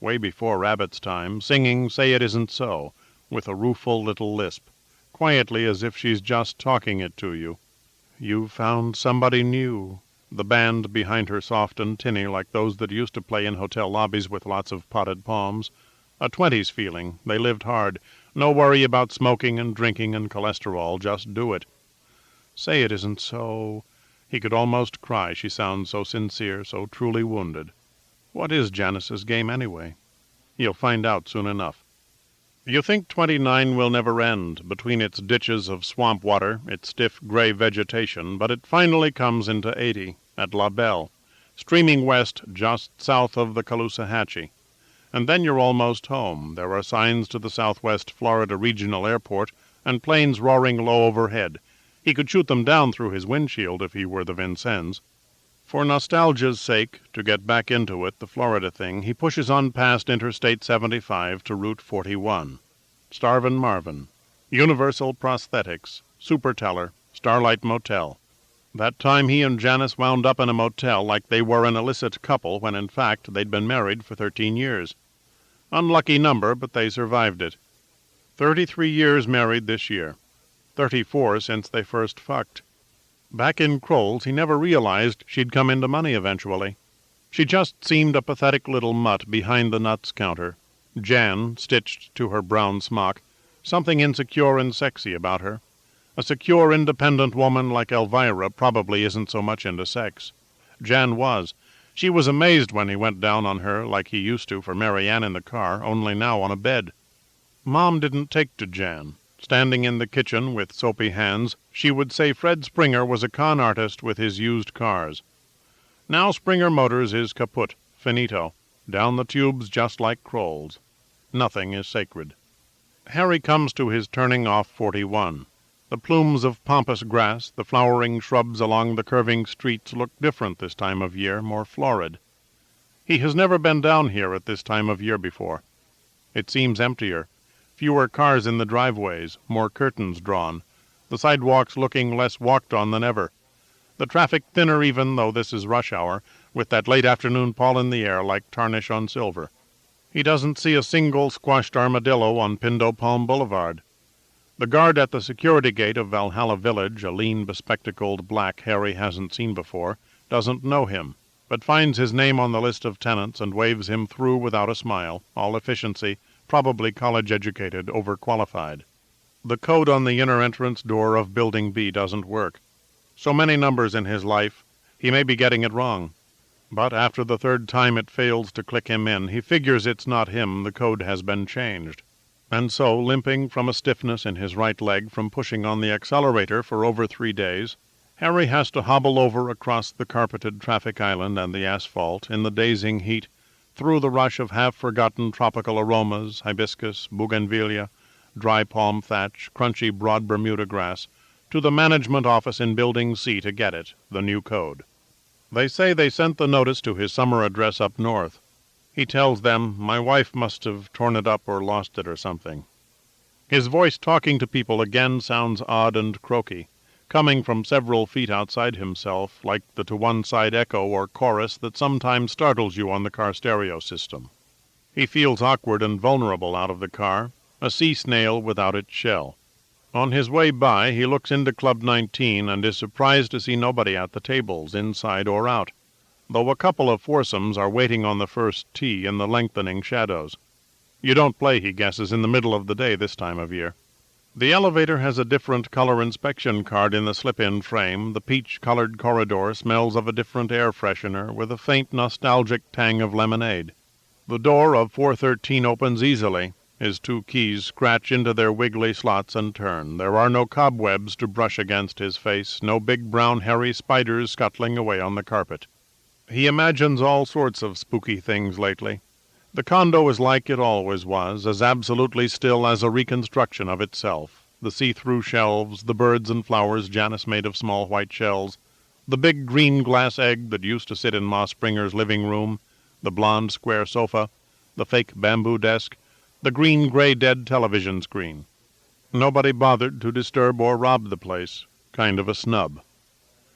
way before Rabbit's time, singing Say It Isn't So, with a rueful little lisp, quietly as if she's just talking it to you. You've found somebody new. The band behind her soft and tinny like those that used to play in hotel lobbies with lots of potted palms. A 20s feeling. They lived hard. No worry about smoking and drinking and cholesterol. Just do it. Say it isn't so. He could almost cry. She sounds so sincere, so truly wounded. What is Janice's game anyway? He'll find out soon enough. You think 29 will never end, between its ditches of swamp water, its stiff gray vegetation, but it finally comes into 80, at La Belle, streaming west just south of the Caloosahatchee. And then you're almost home. There are signs to the Southwest Florida Regional Airport, and planes roaring low overhead. He could shoot them down through his windshield if he were the Vincennes. For nostalgia's sake, to get back into it, the Florida thing, he pushes on past Interstate 75 to Route 41. Starvin' Marvin, Universal Prosthetics, Superteller, Starlight Motel. That time he and Janice wound up in a motel like they were an illicit couple when in fact they'd been married for 13 years. Unlucky number, but they survived it. 33 years married this year. 34 since they first fucked. Back in Kroll's, he never realized she'd come into money eventually. She just seemed a pathetic little mutt behind the nuts counter. Jan, stitched to her brown smock, something insecure and sexy about her. A secure, independent woman like Elvira probably isn't so much into sex. Jan was. She was amazed when he went down on her like he used to for Mary Ann in the car, only now on a bed. Mom didn't take to Jan. Standing in the kitchen with soapy hands, she would say Fred Springer was a con artist with his used cars. Now Springer Motors is kaput, finito, down the tubes just like Kroll's. Nothing is sacred. Harry comes to his turning off 41. The plumes of pampas grass, the flowering shrubs along the curving streets look different this time of year, more florid. He has never been down here at this time of year before. It seems emptier. Fewer cars in the driveways, more curtains drawn, the sidewalks looking less walked on than ever. The traffic thinner even though this is rush hour, with that late afternoon pall in the air like tarnish on silver. He doesn't see a single squashed armadillo on Pindo Palm Boulevard. The guard at the security gate of Valhalla Village, a lean, bespectacled black Harry hasn't seen before, doesn't know him, but finds his name on the list of tenants and waves him through without a smile, all efficiency, probably college-educated, overqualified. The code on the inner entrance door of Building B doesn't work. So many numbers in his life, he may be getting it wrong. But after the third time it fails to click him in, he figures it's not him, the code has been changed. And so, limping from a stiffness in his right leg from pushing on the accelerator for over 3 days, Harry has to hobble over across the carpeted traffic island and the asphalt in the dazing heat, through the rush of half-forgotten tropical aromas, hibiscus, bougainvillea, dry palm thatch, crunchy broad Bermuda grass, to the management office in Building C to get it, the new code. They say they sent the notice to his summer address up north. He tells them, "My wife must have torn it up or lost it or something." His voice talking to people again sounds odd and croaky, coming from several feet outside himself, like the to-one-side echo or chorus that sometimes startles you on the car stereo system. He feels awkward and vulnerable out of the car, a sea snail without its shell. On his way by, he looks into Club 19 and is surprised to see nobody at the tables, inside or out, though a couple of foursomes are waiting on the first tee in the lengthening shadows. You don't play, he guesses, in the middle of the day this time of year. The elevator has a different color inspection card in the slip-in frame. The peach-colored corridor smells of a different air freshener with a faint nostalgic tang of lemonade. The door of 413 opens easily. His 2 keys scratch into their wiggly slots and turn. There are no cobwebs to brush against his face, no big brown hairy spiders scuttling away on the carpet. He imagines all sorts of spooky things lately. The condo is like it always was, as absolutely still as a reconstruction of itself. The see-through shelves, the birds and flowers Janice made of small white shells, the big green glass egg that used to sit in Ma Springer's living room, the blonde square sofa, the fake bamboo desk, the green-gray dead television screen. Nobody bothered to disturb or rob the place. Kind of a snub.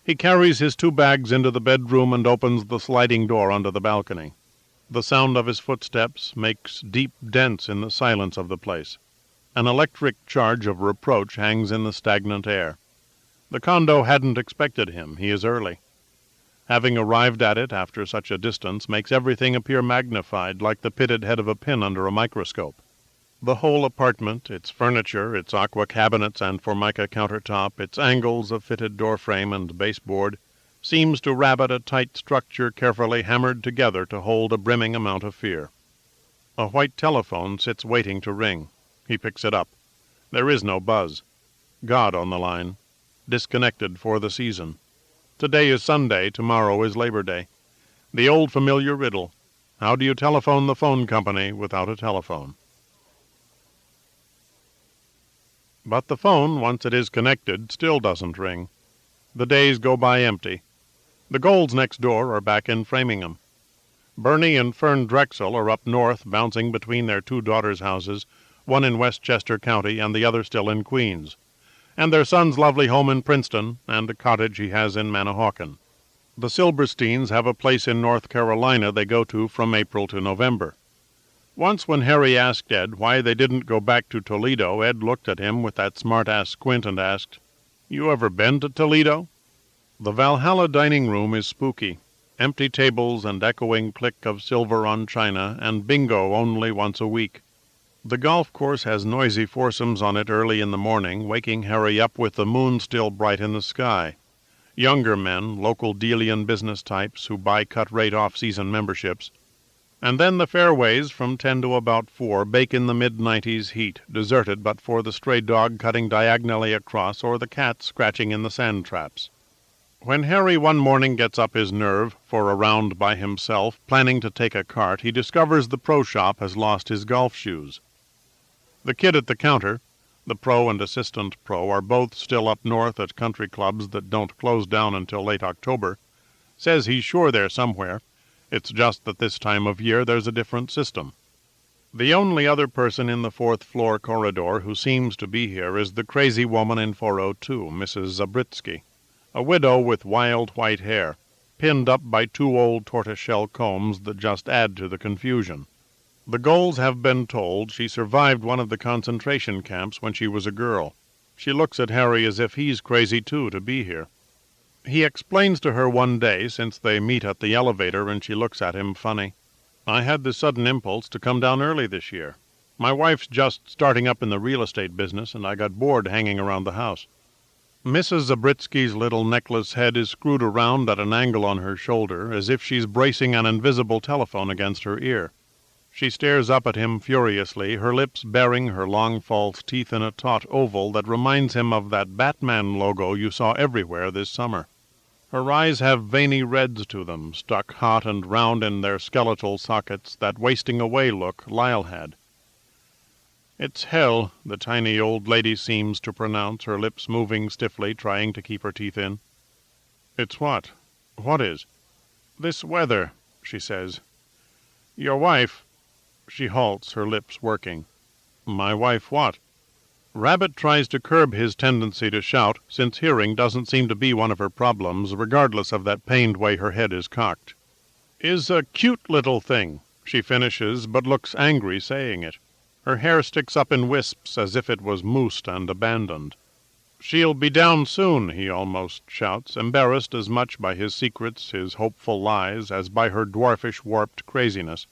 He carries his 2 bags into the bedroom and opens the sliding door onto the balcony. The sound of his footsteps makes deep dents in the silence of the place. An electric charge of reproach hangs in the stagnant air. The condo hadn't expected him. He is early. Having arrived at it after such a distance makes everything appear magnified, like the pitted head of a pin under a microscope. The whole apartment, its furniture, its aqua cabinets and formica countertop, its angles of fitted doorframe and baseboard, seems to rabbit a tight structure carefully hammered together to hold a brimming amount of fear. A white telephone sits waiting to ring. He picks it up. There is no buzz. God on the line. Disconnected for the season. Today is Sunday, tomorrow is Labor Day. The old familiar riddle. How do you telephone the phone company without a telephone? But the phone, once it is connected, still doesn't ring. The days go by empty. The Golds next door are back in Framingham. Bernie and Fern Drexel are up north, bouncing between their two daughters' houses, one in Westchester County and the other still in Queens, and their son's lovely home in Princeton, and a cottage he has in Manahawkin. The Silbersteins have a place in North Carolina they go to from April to November. Once when Harry asked Ed why they didn't go back to Toledo, Ed looked at him with that smart-ass squint and asked, "You ever been to Toledo?" The Valhalla dining room is spooky. Empty tables and echoing click of silver on china, and bingo only once a week. The golf course has noisy foursomes on it early in the morning, waking Harry up with the moon still bright in the sky. Younger men, local Delian business types who buy cut-rate off-season memberships. And then the fairways from 10 to about 4 bake in the mid-90s heat, deserted but for the stray dog cutting diagonally across or the cat scratching in the sand traps. When Harry one morning gets up his nerve for a round by himself, planning to take a cart, he discovers the pro shop has lost his golf shoes. The kid at the counter, the pro and assistant pro, are both still up north at country clubs that don't close down until late October, says he's sure they're somewhere. It's just that this time of year there's a different system. The only other person in the fourth-floor corridor who seems to be here is the crazy woman in 402, Mrs. Zabritsky, a widow with wild white hair, pinned up by 2 old tortoise-shell combs that just add to the confusion. The Golds have been told she survived one of the concentration camps when she was a girl. She looks at Harry as if he's crazy, too, to be here. He explains to her one day, since they meet at the elevator and she looks at him funny, "I had the sudden impulse to come down early this year. My wife's just starting up in the real estate business, and I got bored hanging around the house." Mrs. Zabritsky's little necklace head is screwed around at an angle on her shoulder, as if she's bracing an invisible telephone against her ear. She stares up at him furiously, her lips baring her long false teeth in a taut oval that reminds him of that Batman logo you saw everywhere this summer. Her eyes have veiny reds to them, stuck hot and round in their skeletal sockets, that wasting-away look Lyle had. "It's hell," the tiny old lady seems to pronounce, her lips moving stiffly, trying to keep her teeth in. "It's what? What is?" "This weather," she says. "Your wife—" She halts, her lips working. "My wife what?" Rabbit tries to curb his tendency to shout, since hearing doesn't seem to be one of her problems, regardless of that pained way her head is cocked. "Is a cute little thing," she finishes, but looks angry saying it. Her hair sticks up in wisps as if it was moosed and abandoned. "She'll be down soon," he almost shouts, embarrassed as much by his secrets, his hopeful lies, as by her dwarfish, warped craziness.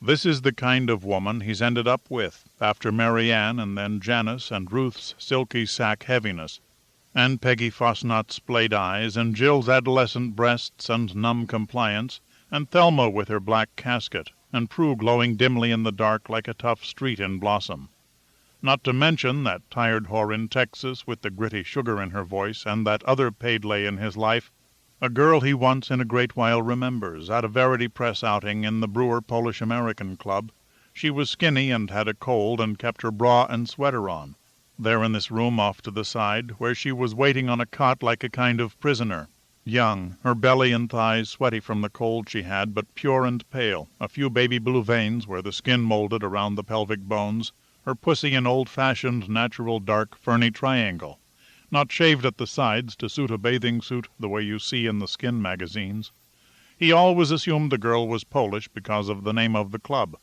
This is the kind of woman he's ended up with, after Mary Ann and then Janice and Ruth's silky sack heaviness, and Peggy Fosnot's splayed eyes, and Jill's adolescent breasts and numb compliance, and Thelma with her black casket, and Prue glowing dimly in the dark like a tough street in blossom. Not to mention that tired whore in Texas with the gritty sugar in her voice, and that other paid lay in his life, a girl he once in a great while remembers, at a Verity Press outing in the Brewer Polish-American Club. She was skinny and had a cold and kept her bra and sweater on, there in this room off to the side, where she was waiting on a cot like a kind of prisoner. Young, her belly and thighs sweaty from the cold she had, but pure and pale, a few baby blue veins where the skin molded around the pelvic bones, her pussy an old-fashioned, natural, dark, ferny triangle, not shaved at the sides to suit a bathing suit the way you see in the skin magazines. He always assumed the girl was Polish because of the name of the club,